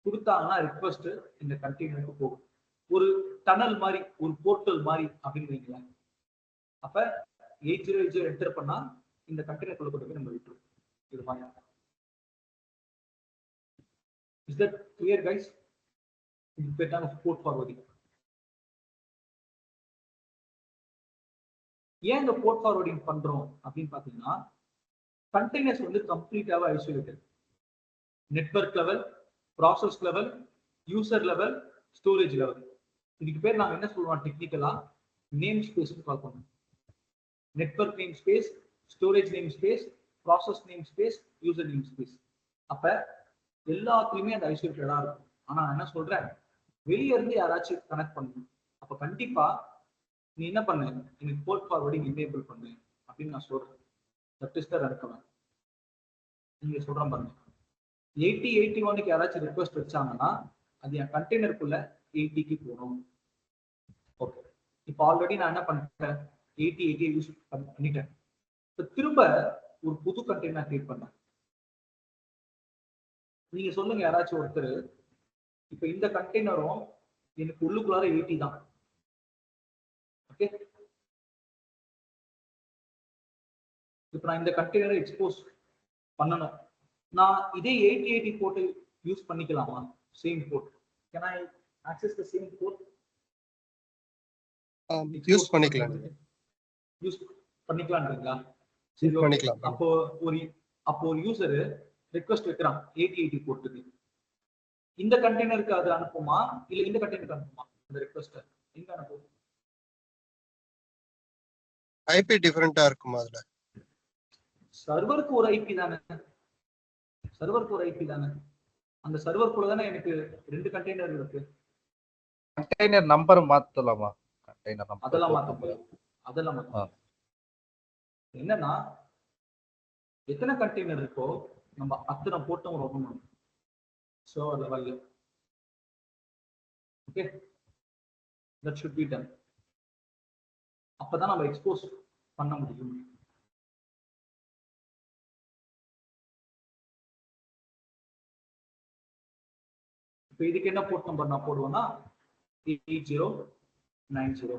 கொடுத்தாங்கன்னா ரிக்வஸ்ட் இந்த கண்டெய்னருக்கு போகும். ஒரு டனல் மாதிரி, ஒரு போர்ட்டல் மாதிரி அப்படின்னு வைங்களேன். அப்ப 8080 என்டர் பண்ணா இந்த கண்டெய்னருக்குள்ள கொண்டு போய் நம்ம விட்டுருவோம். இது மாதிரி. Is that clear guys? இது பேர் தான் போர்ட் ஃபார்வர்டிங். ஏன் இந்த போர்ட் ஃபார்வர்டிங் பண்றோம் அப்படின்னு பாத்தீங்கன்னா கண்டெய்னர்ஸ் வந்து கம்ப்ளீட்டாவே isolated. Network level, process level, user level, storage level. இதுக்கு பேர் நாங்க என்ன சொல்லுவோம் டெக்னிக்கலா நேம் ஸ்பேஸ் கால் பண்ணுவோம். Network name space, storage name space, process name space, user name space. அப்ப எல்லாத்துலயுமே அந்த ஐசோலேட்டடா இருக்கும். ஆனா நான் என்ன சொல்றேன், வெளியே இருந்து யாராச்சும் கனெக்ட் பண்ணணும். அப்ப கண்டிப்பா நீ என்ன பண்ணு, எனக்கு போர்ட் ஃபார்வர்டிங் எனேபிள் பண்ணு அப்படின்னு நான் சொல்றேன். That is the recommend. நீங்க சொல்றேன் பாருங்க, 8081க்கு யாராச்சும் ரிக்வெஸ்ட் வச்சாங்கன்னா அது என் கண்டெய்னருக்குள்ள 80க்கு போகணும். ஓகே, இப்போ ஆல்ரெடி நான் என்ன பண்ணிட்டேன், 8080 யூஸ் பண்ணிட்டேன். இப்போ திரும்ப ஒரு புது கண்டெய்னர் கிரியேட் பண்ணேன். நீங்க சொல்லுங்க யாராச்சும் ஒருத்தர், இப்போ இந்த கண்டெய்னரும் எனக்கு உள்ளுக்குள்ளார 80 தான். ஓகே, இப்போ நான் இந்த கண்டெய்னரை எக்ஸ்போஸ் பண்ணணும். நான் இதே 8080 போர்ட் யூஸ் பண்ணிக்கலாமா? Same port. Can I access the same port? Use பண்ணிக்கலாம். யூஸ் பண்ணிக்கலாம்ன்றீங்களா? யூஸ் பண்ணிக்கலாம். அப்போ ஒரு யூசர் ரிக்வெஸ்ட் வைக்கிறான் 8080 போர்ட்டுக்கு. இந்த கண்டெய்னருக்கு அது அனுப்புமா இல்ல இந்த கண்டெய்னருக்கு அனுப்புமா? அந்த ரிக்வெஸ்ட் எங்க அனுப்பும்? ஐபி டிஃபரெண்டா இருக்குமா? அதுல சர்வருக்கு ஒரு ஐபி தானே, சர்வருக்கு ஒரு ஐபி தானே. அந்த சர்வருக்குள்ள தானே எனக்கு 2 கண்டெய்னர் இருக்கு. கண்டெய்னர் நம்பர் மாத்தலாமா? கண்டெய்னர் நம்பர் அதெல்லாம் மாத்த முடியும். அதெல்லாம் மாத்த என்னன்னா எத்தனை கண்டெய்னர் இருக்கோ நம்ம அத்தனை போட்டும் ஓபன் பண்ணணும் சர்வர் லெவல்ல. Okay, that should be done. அப்பதான் நம்ம எக்ஸ்போஸ் பண்ண முடியும். இப்போ இதுக்கு என்ன போர்ட் நம்பர் நான் போடுவேன்னா 8090.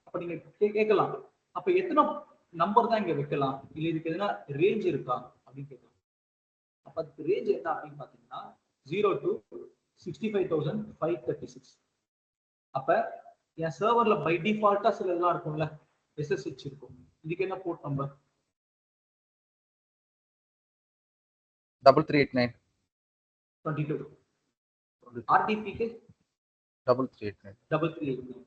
அப்ப நீங்க கேட்கலாம், அப்ப எத்தனை நம்பர் தான் இங்க வைக்கலாம், இல்ல இதுக்கு எதுனா ரேஞ்ச் இருக்கா அப்படின்னு கேட்கலாம். அப்ப அதுக்கு ரேஞ்ச் என்ன அப்படின்னு பாத்தீங்கன்னா 0 to 65,536. அப்ப என் சர்வர்ல பை டிஃபால்ட்டா சில இதெல்லாம் இருக்கும்ல, SSH இருக்கும். இதுக்கு என்ன போர்ட் நம்பர்? 3389. 22. RDPக்கு 3389. 3389.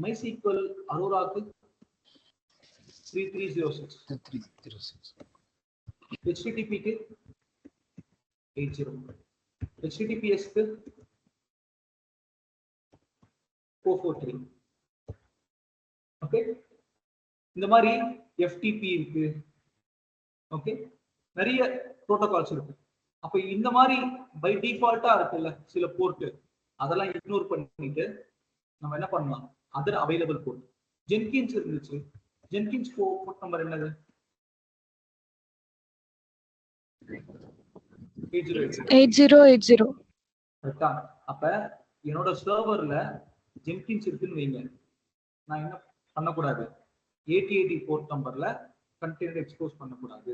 MySQL Auroraக்கு 3306. 3306. HTTPக்கு 80. HTTPSக்கு 443. ஓகே, இந்த மாதிரி FTP இருக்கு. ஓகே, நிறைய புரோட்டோகால்ஸ் இருக்கு. அப்ப இந்த மாதிரி பை டிஃபால்ட்டா இருக்குல்ல சில போர்ட், அதெல்லாம் இக்னோர் பண்ணிட்டு நம்ம என்ன பண்ணலாம், அதர் அவைலபிள் போர்ட். ஜென்கின்ஸ் இருந்துச்சு, ஜென்கின்ஸ் போர்ட் நம்பர் என்னது? 8080. கரெக்டா? அப்ப என்னோட சர்வர்ல ஜென்கின்ஸ் இருக்குன்னு வைங்க, நான் என்ன பண்ணக்கூடாது, 8080 போர்ட் நம்பர்ல கண்டெய்னர் எக்ஸ்போஸ் பண்ணக்கூடாது.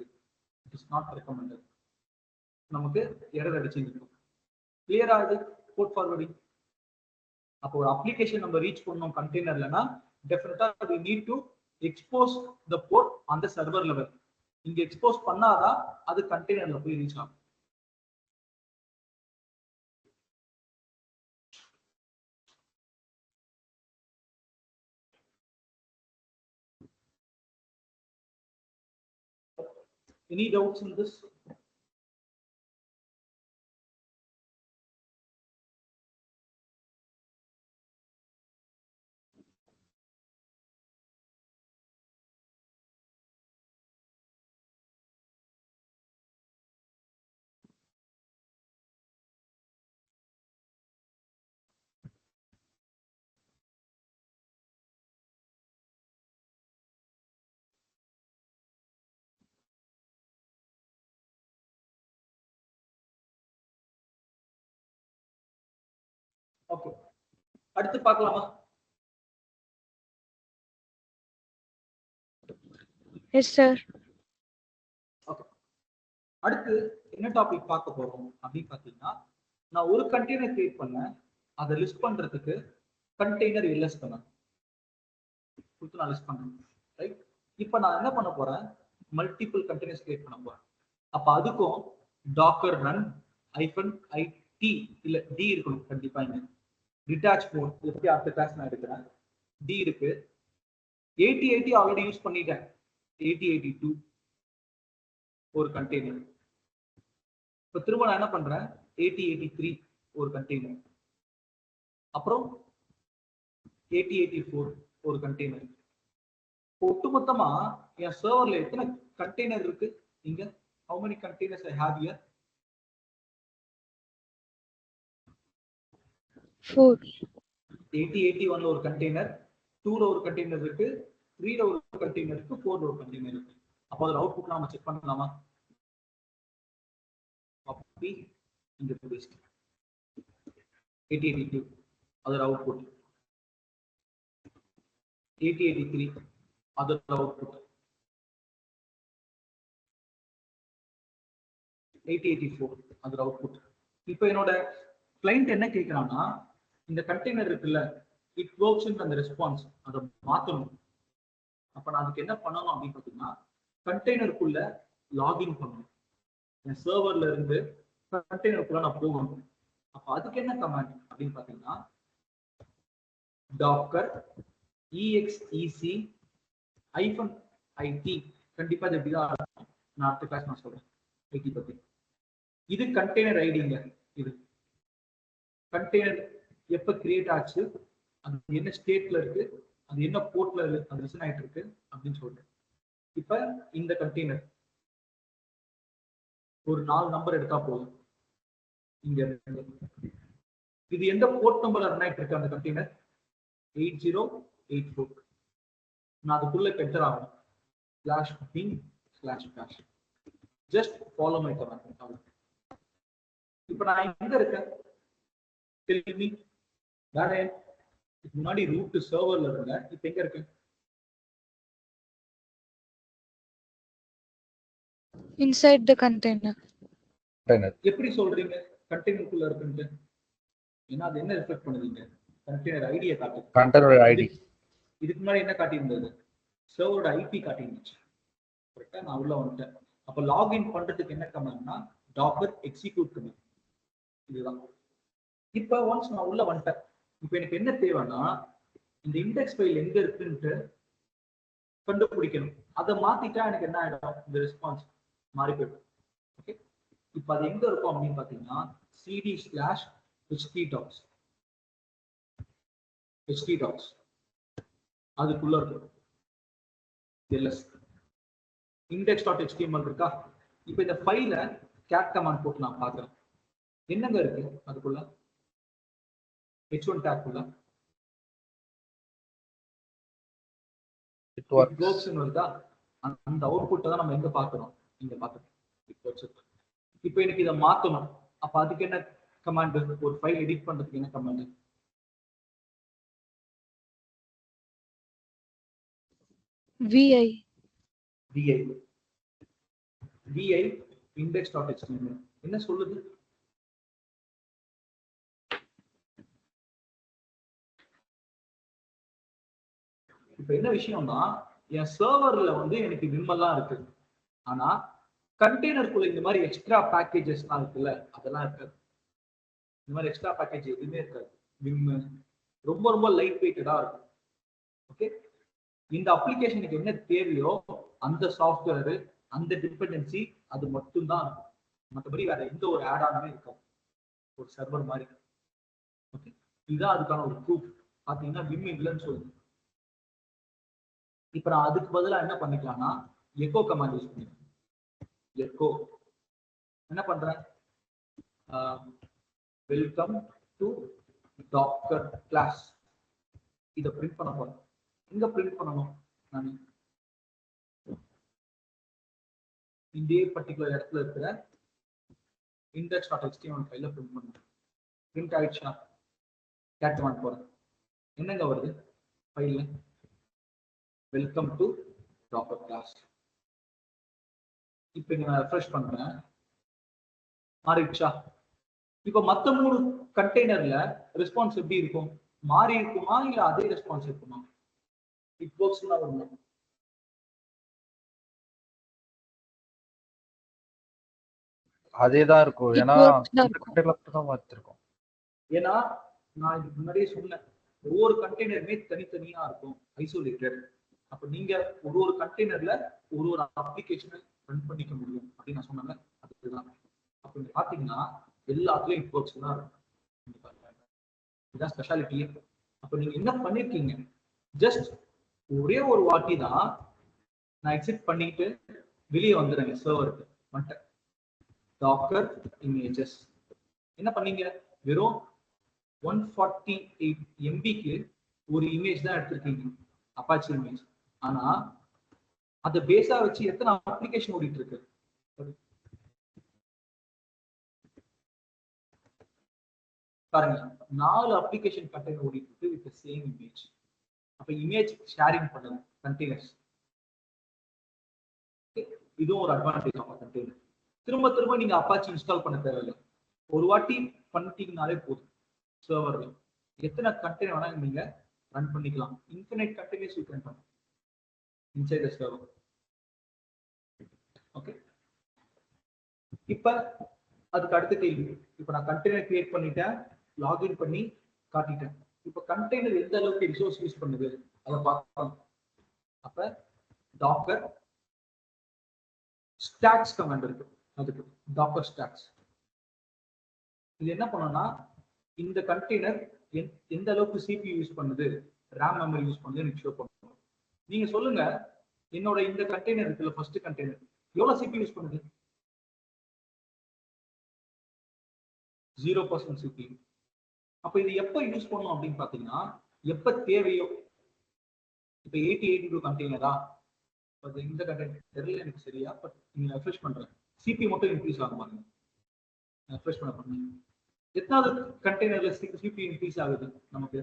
It is not recommended. நமக்கு எரர் அடிச்சு இருக்கும். கிளியரா? இது போர்ட் ஃபார்வர்டிங். அப்போ ஒரு அப்ளிகேஷன் நம்ம ரீச் பண்ணோம் கண்டெய்னர்லனா டெஃபினட்டா we need to expose the port on the server level. இங்க எக்ஸ்போஸ் பண்ணாதான் அது கண்டெய்னர்ல போய் ரீச் ஆகும். Any doubts in this? Okay. அடுத்து பார்க்கலாமா? Yes, sir. Okay. அடுத்து என்ன டாபிக் பார்க்க போறோம் அப்படின்னு பாத்தீங்கன்னா, நான் ஒரு கண்டெய்னர் கிரியேட் பண்ணேன், அதை லிஸ்ட் பண்றதுக்கு கண்டெய்னர் எல்எஸ் பண்ணேன், நான் லிஸ்ட் பண்ணேன், ரைட்? இப்போ நான் என்ன பண்ண போறேன், மல்டிபிள் கண்டெய்னர்ஸ் கிரியேட் பண்ண போறேன். அப்ப அதுக்கும் டாக்கர் ரன் -it இல்ல டி இருக்கணும் கண்டிப்பா. இங்க டிட்டாச் மோட் எப்படி அடுத்த கிளாஸ் நான் எடுக்கிறேன், டி இருக்கு. 8080 ஆல்ரெடி யூஸ் பண்ணிட்டேன், 8082 ஒரு கண்டெய்னர். இப்ப திரும்ப நான் என்ன பண்றேன், 8083 ஒரு கண்டெய்னர், அப்புறம் 8084 ஒரு கண்டெய்னர். ஒட்டுமொத்தமா என் சர்வர்ல எத்தனை கண்டெய்னர் இருக்கு இங்க? how many containers I have here? 4. 8081 ஒரு கண்டெய்னர், 2ல ஒரு கண்டெய்னர் இருக்கு, 3ல ஒரு கண்டெய்னர் இருக்கு, 4ல ஒரு கண்டெய்னர் இருக்கு. அப்போ அதோட அவுட்புட் நாம செக் பண்ணலாமா? காப்பி இங்க பேஸ்ட் 8082 அதோட அவுட்புட், 8083 அதோட அவுட்புட், 8084 அதோட அவுட்புட். இப்போ என்னோட கிளைண்ட் என்ன கேட்கிறான்னா, இந்த கண்டெய்னர் இருக்குல்ல, இட் ஒர்க்ஸ் இன் அந்த ரெஸ்பான்ஸ் அதை மாற்றணும். அப்ப நான் அதுக்கு என்ன பண்ணணும் அப்படின்னு பார்த்தீங்கன்னா, கண்டெய்னருக்குள்ள லாகின் பண்ணணும். என் சர்வர்ல இருந்து கண்டெய்னருக்குள்ள நான் போகணும். அப்ப அதுக்கு என்ன கமாண்ட் அப்படின்னு பார்த்தீங்கன்னா, டாக்கர் exec-it. கண்டிப்பா இது எப்படிதான் நான் அடுத்த கிளாஸ் நான் சொல்றேன் ஐடி பத்தி. இது கண்டெய்னர் ஐடிங்க. இது கண்டெய்னர் எப்ப கிரியேட் ஆச்சு, அது என்ன ஸ்டேட்ல இருக்கு, அது என்ன போர்ட்ல அது லிசன் ஆயிட்டு இருக்கு அப்படின்னு சொல்றேன். இப்ப இந்த கண்டெய்னர் ஒரு 4 நம்பர் எடுத்தா போதும். இங்க இது எந்த போர்ட் நம்பர்ல ரன் ஆயிட்டு இருக்கு அந்த கண்டெய்னர்? 8084. நான் அதுக்குள்ள என்டர் ஆகணும், /bin/bash. Just follow my command. இப்ப நான் எங்க இருக்கேன்? Tell me. வேற முன்னாடி ரூட் சர்வர்ல இருந்த, இப்ப எங்க இருக்கு? Inside the container. எப்படி சொல்றீங்க கண்டெய்னருக்குள்ள இருக்குன்னு? ஏன்னா அது என்ன ரிஃப்ளெக்ட் பண்ணுவீங்க? கண்டெய்னர் ஐடியை காட்டு. கண்டெய்னர் ஐடி இதுக்கு முன்னாடி என்ன காட்டியிருந்தது? சர்வரோட ஐபி காட்டியிருந்துச்சு. கரெக்டா? நான் உள்ள வந்துட்டேன். அப்ப லாகின் பண்றதுக்கு என்ன கமாண்ட்னா, டாக்கர் எக்ஸிக்யூட் கமாண்ட். இதுதான். இப்ப ஒன்ஸ் நான் உள்ள வந்துட்டேன். இப்ப எனக்கு என்ன தேவைன்னா, இந்த இண்டெக்ஸ் ஃபைல் எங்க இருக்குன்ட்டு கண்டுபிடிக்கணும். அதை மாத்திட்டா எனக்கு என்ன ஆயிடும், இந்த ரெஸ்பான்ஸ் மாறி போயிடும். ஓகே, இப்ப அது எங்க இருக்கும் அப்படின்னு பாத்தீங்கன்னா, cd/htdocs அதுக்குள்ள இருக்கும். ls index.html இருக்கா? இப்ப இந்த ஃபைல cat கமாண்ட் போட்டு நான் பாக்குறேன். என்னங்க இருக்கு அதுக்குள்ள? h1 tag குள்ள it works ன்னு வருதா? அந்த அவுட்புட்டை தான் நம்ம எங்க பாக்குறோம், இங்க பாக்குறோம். இப்போ எனக்கு இதை மாத்தணும். அப்ப அதுக்கு என்ன கமாண்ட்? ஒரு ஃபைல் எடிட் பண்றதுக்கு என்ன கமாண்ட்? vi index.html என்ன சொல்லுது? இப்ப என்ன விஷயம்னா, என் சர்வர்ல வந்து எனக்கு விம் எல்லாம் இருக்கு, ஆனா கண்டெய்னருக்குள்ள இந்த மாதிரி எக்ஸ்ட்ரா பேக்கேஜஸ்லாம் இருக்குல்ல, அதெல்லாம் இருக்காது. இந்த மாதிரி எக்ஸ்ட்ரா பேக்கேஜ் எதுவுமே இருக்காது. விம் ரொம்ப ரொம்ப லைட் வெயிட்டடா இருக்கும். ஓகே, இந்த அப்ளிகேஷனுக்கு என்ன தேவையோ அந்த சாஃப்ட்வேர், அந்த டிபெண்டன்சி அது மட்டும்தான் இருக்கும். மற்றபடி வேற எந்த ஒரு ஆட் ஆனுமே இருக்காது ஒரு சர்வர் மாதிரி. ஓகே, இதுதான் அதுக்கான ஒரு ப்ரூஃப். பாத்தீங்கன்னா விம் இல்லைன்னு சொல்லுது. இப்ப நான் அதுக்கு பதிலா என்ன பண்ணிக்கலாம்னா எக்கோ கமாண்ட் யூஸ் பண்ணிக்கலாம். எக்கோ என்ன பண்றேன், வெல்கம் டு டாக்கர் கிளாஸ், இதை பிரிண்ட் பண்ண போறேன். எங்க பிரிண்ட் பண்ணணும், நான் இதே பர்டிகுலர் இடத்துல இருக்கிற index.html ஃபைல பிரிண்ட் பண்ணுறேன். பிரிண்ட் ஆயிடுச்சா, கேட் கமாண்ட் போறேன். என்னங்க வருது ஃபைல்ல, வெல்கம் டு டாக்கர் கிளாஸ். இப்போ இங்க நான் ரெஃப்ரெஷ் பண்றேன், மாறிடுச்சா? இப்போ மற்ற 3 கண்டெய்னர்ல ரெஸ்பான்ஸ் எப்படி இருக்கும், மாறி இருக்குமா இல்ல அதே ரெஸ்பான்ஸ் இருக்குமா? இட் ஒர்க்ஸ் தான் வரும். அதேதான் இருக்கும். It ஏன்னா works தான் இந்த இருக்கும். கண்டெய்னர்ல தான் மாத்திருக்கோம். ஏன்னா நான் இதுக்கு முன்னாடியே சொன்னேன், ஒவ்வொரு கண்டெய்னருமே தனித்தனியா இருக்கும், ஐசோலேட்டட். அப்ப நீங்க ஒரு கண்டெய்னர்ல ஒரு அப்ளிகேஷனை ரன் பண்ணிக்க முடியும் அப்படின்னு நான் சொன்னேன். அதுதான் அப்ப நீங்க பாத்தீங்கன்னா எல்லாத்துலயும் இட் ஒர்க்ஸ் தான் இருக்கும். இதுதான் ஸ்பெஷாலிட்டியே. அப்ப நீங்க என்ன பண்ணிருக்கீங்க, ஜஸ்ட் ஒரே ஒரு வாட்டி தான் நான் எக்ஸிட் பண்ணிட்டு வெளியே வந்துடுறேங்க சர்வருக்கு வந்துட்டேன். டாக்கர் இமேஜஸ் என்ன பண்ணீங்க, வெறும் 148 MBக்கு ஒரு இமேஜ் தான் எடுத்திருக்கீங்க, அப்பாச்சி இமேஜ். ஆனா அதை பேஸா வச்சு எத்தனை அப்ளிகேஷன் ஓடிட்டு இருக்கு பாருங்க. 4 அப்ளிகேஷன் கண்டெய்னர் ஓடிட்டு இருக்கு வித் சேம் இமேஜ். அப்ப இமேஜ் ஷேரிங் பண்ணுங்க கண்டெய்னர்ஸ். இதுவும் ஒரு அட்வான்டேஜ் ஆஃப் கண்டெய்னர். திரும்ப திரும்ப நீங்க அப்பாச்சி இன்ஸ்டால் பண்ண தேவையில்லை, ஒரு வாட்டி பண்ணிட்டீங்கனாலே போதும். சர்வர்ல எத்தனை கண்டெய்னர் வேணா நீங்க ரன் பண்ணிக்கலாம். Infinite containers you can run inside the server. Okay, இப்ப அதுக்கு அடுத்த கேள்வி, இப்ப நான் கண்டெய்னர் கிரியேட் பண்ணிட்டேன், லாகின் பண்ணி காட்டிட்டேன். இப்ப கண்டெய்னர் எந்த அளவுக்கு ரிசோர்ஸ் யூஸ் பண்ணுது அதை பார்க்கலாம். அப்ப டாக்கர் ஸ்டாக்ஸ் கமாண்ட் இருக்கு, அதுக்கு டாக்கர் ஸ்டாக்ஸ். இது என்ன பண்ணணும்னா இந்த கண்டெய்னர் எந்த அளவுக்கு CPU யூஸ் பண்ணுது, RAM மெமரி யூஸ் பண்ணுது எனக்கு ஷோ பண்ணும். நீங்க சொல்லுங்க, என்னோட இந்த கண்டெய்னர் இருக்குல்ல, ஃபர்ஸ்ட் கண்டெய்னர் எவ்வளவு CPU யூஸ் பண்ணுது? 0% CPU. அப்ப இது எப்ப யூஸ் பண்ணும் அப்படின்னு பாத்தீங்கன்னா, எப்ப தேவையோ. இப்ப 8082 கண்டெய்னரா, இந்த கண்டெய்னர் தெரியல எனக்கு சரியா, பட் நீங்க ரெஃப்ரெஷ் பண்றேன், CPU மட்டும் இன்க்ரீஸ் ஆகும் பாருங்க. ரெஃப்ரெஷ் பண்ண எத்தனாவது கண்டெய்னர்ல CPU இன்க்ரீஸ் ஆகுது நமக்கு?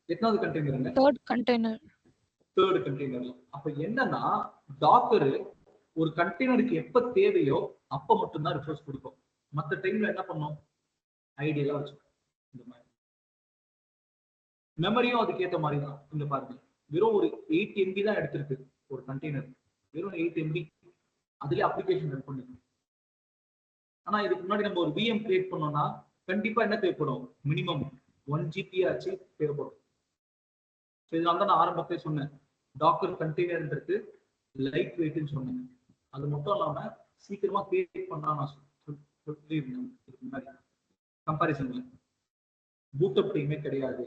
எத்தனாவது கண்டெய்னருங்க? Third container. தேர்ட் கண்டெய்னர்ல. அப்ப என்னன்னா டாக்கர் ஒரு கண்டெய்னருக்கு எப்ப தேவையோ அப்ப மட்டும்தான் ரிசோர்ஸ் கொடுக்கும். மற்ற டைம்ல என்ன பண்ணும், ஐடியெல்லாம் வச்சு இந்த மாதிரி. மெமரியும் அதுக்கு ஏற்ற மாதிரி தான். இங்க பாருங்க, வெறும் ஒரு 8 MB தான் எடுத்திருக்கு ஒரு கண்டெய்னர், வெறும் 8 MB. அதுல அப்ளிகேஷன் ரன் பண்ணிருக்கு. ஆனா இதுக்கு முன்னாடி நம்ம ஒரு VM கிரியேட் பண்ணோம்னா கண்டிப்பா என்ன தேவைப்படும், மினிமம் 1 GB ஆச்சு தேவைப்படும். இதனால தான் நான் ஆரம்பத்திலே சொன்னேன், டாக்கர் கண்டெய்னர்ன்றது லைட் வெயிட்னு சொன்னேன். அது மட்டும் இல்லாம சீக்கிரமா கிரியேட் பண்ணா நான் சொல்லியிருந்தேன் இதுக்கு முன்னாடி கம்பாரிசன்ல. பூட் அப் டைமே கிடையாது.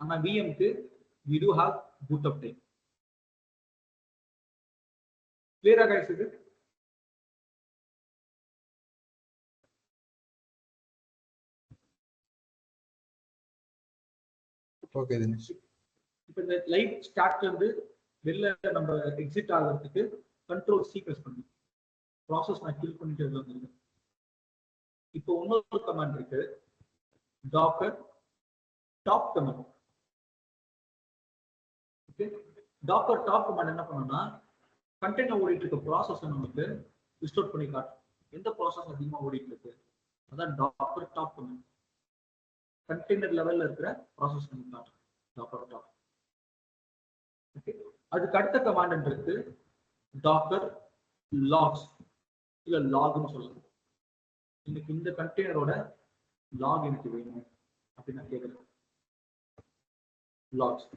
ஆனா விஎம்க்கு we do have boot up time. கிளியரா गाइस இது? ஓகே தினேஷ். இப்போ இந்த லைட் ஸ்டார்ட்ல இருந்து வெளில நம்ம எக்ஸிட் ஆகிறதுக்கு கண்ட்ரோல் சி பிரஸ் பண்ணி ப்ராசஸ் நான் கில் பண்ணிட்டு வந்துருக்கேன். இப்போ இன்னொரு கமாண்ட் இருக்கு, Docker top command. Okay, Docker top command என்ன பண்ணணும்னா கண்டெய்னர் ஓடிட்டு இருக்க ப்ராசஸ் நமக்கு ரிஸ்டோர் பண்ணி காட்டும். எந்த ப்ராசஸ் அதிகமா ஓடிட்டு இருக்கு, அதான் டாக்கர் டாப் கமாண்ட். கண்டெய்னர் லெவல்ல இருக்கிற ப்ராசஸ் பண்ணி காட்டும் டாக்கர் டாப். ஓகே, அதுக்கு அடுத்த கமாண்ட் இருக்கு டாக்கர் லாக்ஸ் இல்ல லாக்னு சொல்லலாம். இன்னைக்கு இந்த கண்டெய்னரோட லாக் எனக்கு வேணும் அப்படின்னு நான் கேட்குறேன். லாக்ஸ்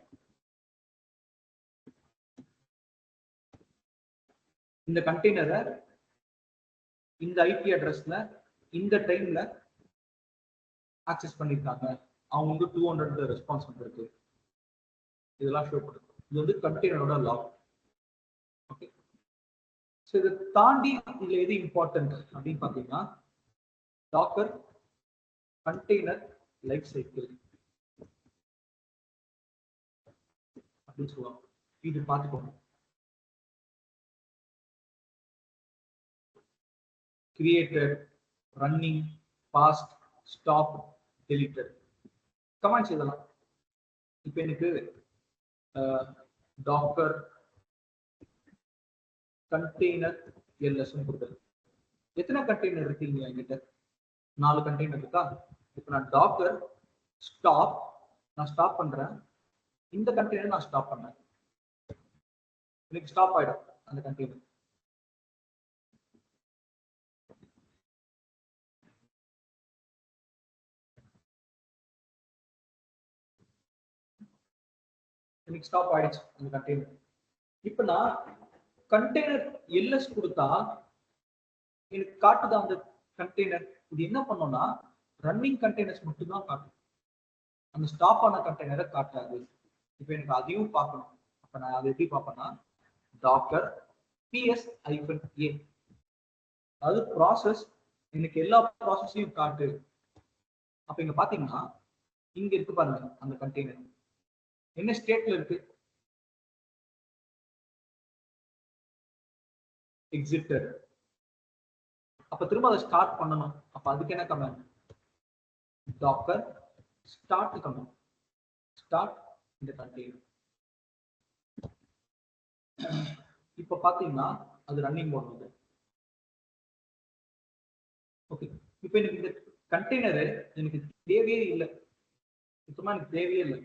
இந்த கண்டெய்னரை இந்த ஐபி அட்ரஸ்ல இந்த டைம்ல ஆக்சஸ் பண்ணிருக்காங்க, அவங்க வந்து 200 ரெஸ்பான்ஸ் வந்துருக்கு, இதெல்லாம் ஷோ பண்ணுது. இது வந்து கண்டெய்னரோட லாக். ஓகே, ஸோ இதை தாண்டி இதுல எது இம்பார்ட்டன்ட் அப்படின்னு பார்த்தீங்கன்னா டாக்கர் கண்டெய்னர் லைஃப் சைக்கிள் அப்படின்னு சொல்லுவாங்க. இது பார்த்துக்கோங்க. Created, running, paused, stop, deleted commands இதெல்லாம். இப்போ எனக்கு டாக்கர் கண்டெய்னர் எல்எஸ் கொடுக்குறது. எத்தனை கண்டெய்னர் இருக்கீங்க என்கிட்ட? 4 கண்டெய்னர் இருக்கா? இப்போ நான் டாக்கர் ஸ்டாப், நான் ஸ்டாப் பண்றேன், இந்த கண்டெய்னர் நான் ஸ்டாப் பண்றேன், எனக்கு ஸ்டாப் ஆயிடும் அந்த கண்டெய்னர். எனக்கு ஸ்டாப் ஆயிடுச்சு அந்த கண்டெய்னர். இப்போ நான் கண்டெய்னர் எல்எஸ் கொடுத்தா எனக்கு காட்டுது அந்த கண்டெய்னர். இது என்ன பண்ணோம்னா ரன்னிங் கண்டெய்னர்ஸ் மட்டும் தான் காட்டும், அந்த ஸ்டாப் ஆன கண்டெய்னரை காட்டாது. இப்போ எனக்கு அதையும் பார்க்கணும். அப்ப நான் அதை எப்படி பார்ப்பேன்னா டாக்கர் ps-a, அதாவது ப்ராசஸ், எனக்கு எல்லா ப்ராசஸையும் காட்டு. அப்ப இங்க பாத்தீங்கன்னா இங்க இருக்கு பாருங்க அந்த கண்டெய்னர் என்ன ஸ்டேட்ல இருக்கு, எக்ஸிட்டட். அப்ப திரும்ப அதை ஸ்டார்ட் பண்ணணும். அப்ப அதுக்கு என்ன command? Docker start command, start இந்த கண்டெய்னர். இப்ப பாத்தீங்கன்னா அது ரன்னிங் மோட் வந்து. ஓகே, இப்ப எனக்கு இந்த கண்டெய்னர் எனக்கு தேவையே இல்லை, சுத்தமா எனக்கு தேவையே இல்லை.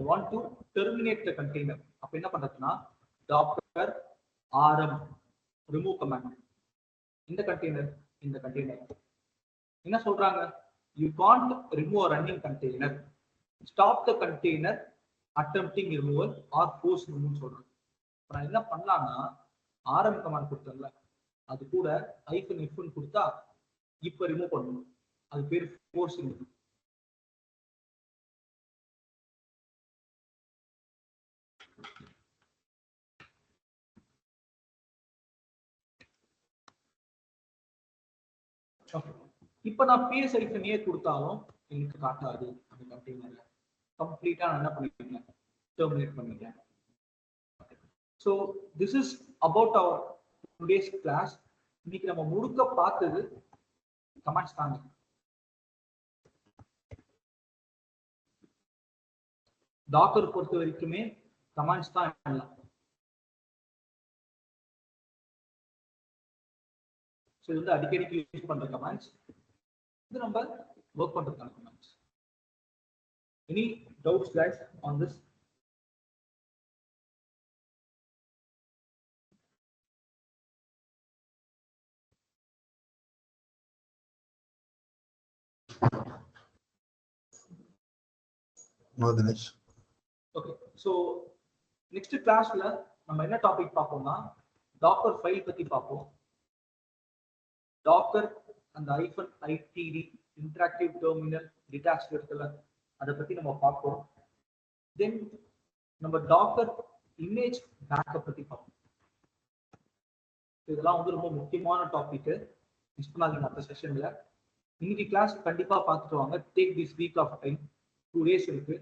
I want to terminate the container. அப்ப என்ன பண்றதுன்னா docker rm remove command. இந்த கண்டெய்னர் என்ன சொல்றாங்க? You can't remove a running container. Stop the container attempting removal or force removal சொல்றாங்க. இப்ப நான் என்ன பண்ணலாம்னா rm command கொடுத்தேன்ல, அது கூட -f கொடுத்தா இப்ப ரிமூவ் பண்ணணும். அது பேர் forcing. இப்ப நான் ps-a கொடுத்தாலும் எனக்கு காட்டாது அந்த கண்டெய்னர்ல. கம்ப்ளீட்டா நான் என்ன பண்ணிட்டேன்? டெர்மினேட் பண்ணிட்டேன். So this is about our today's class. இன்னைக்கு நம்ம முழுக்க பார்த்தது கமாண்ட்ஸ் தாங்க. டாக்கர் பொறுத்த வரைக்குமே கமாண்ட்ஸ் தான் எல்லாம். ஸோ இது வந்து அடிக்கடிக்கு யூஸ் பண்ற கமாண்ட்ஸ், இது நம்ம ஒர்க் பண்றதுக்கான commands. Any doubts guys on this? No, Dinesh. Okay, so next கிளாஸ்ல நம்ம என்ன டாபிக் பார்ப்போம்னா டாக்கர் ஃபைல் பத்தி பார்ப்போம். டாக்கர் அந்த -itd இன்டராக்டிவ் டெர்மினல் டிட்டாச்ட் இருக்குல்ல, அதை பத்தி நம்ம பார்ப்போம். தென் நம்ம டாக்கர் இமேஜ் பேக்கப் பத்தி பார்ப்போம். இதெல்லாம் வந்து ரொம்ப முக்கியமான டாபிக், மிஸ் பண்ணாதீங்க அடுத்த செஷன்ல. இன்னைக்கு கிளாஸ் கண்டிப்பா பார்த்துட்டு வாங்க. Take this week of time, 2 days இருக்கு.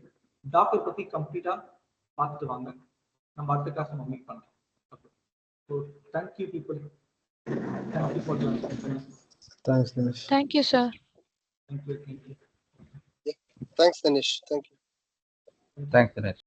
டாக்கர் பத்தி கம்ப்ளீட்டா பார்த்துட்டு வாங்க. நம்ம அடுத்த கிளாஸ் நம்ம மீட் பண்ணலாம். So thank you people. Thank you for joining. Thanks, Dinesh. Thank you, sir. Thank you. Thanks, Dinesh. Thank you. Thanks, Dinesh.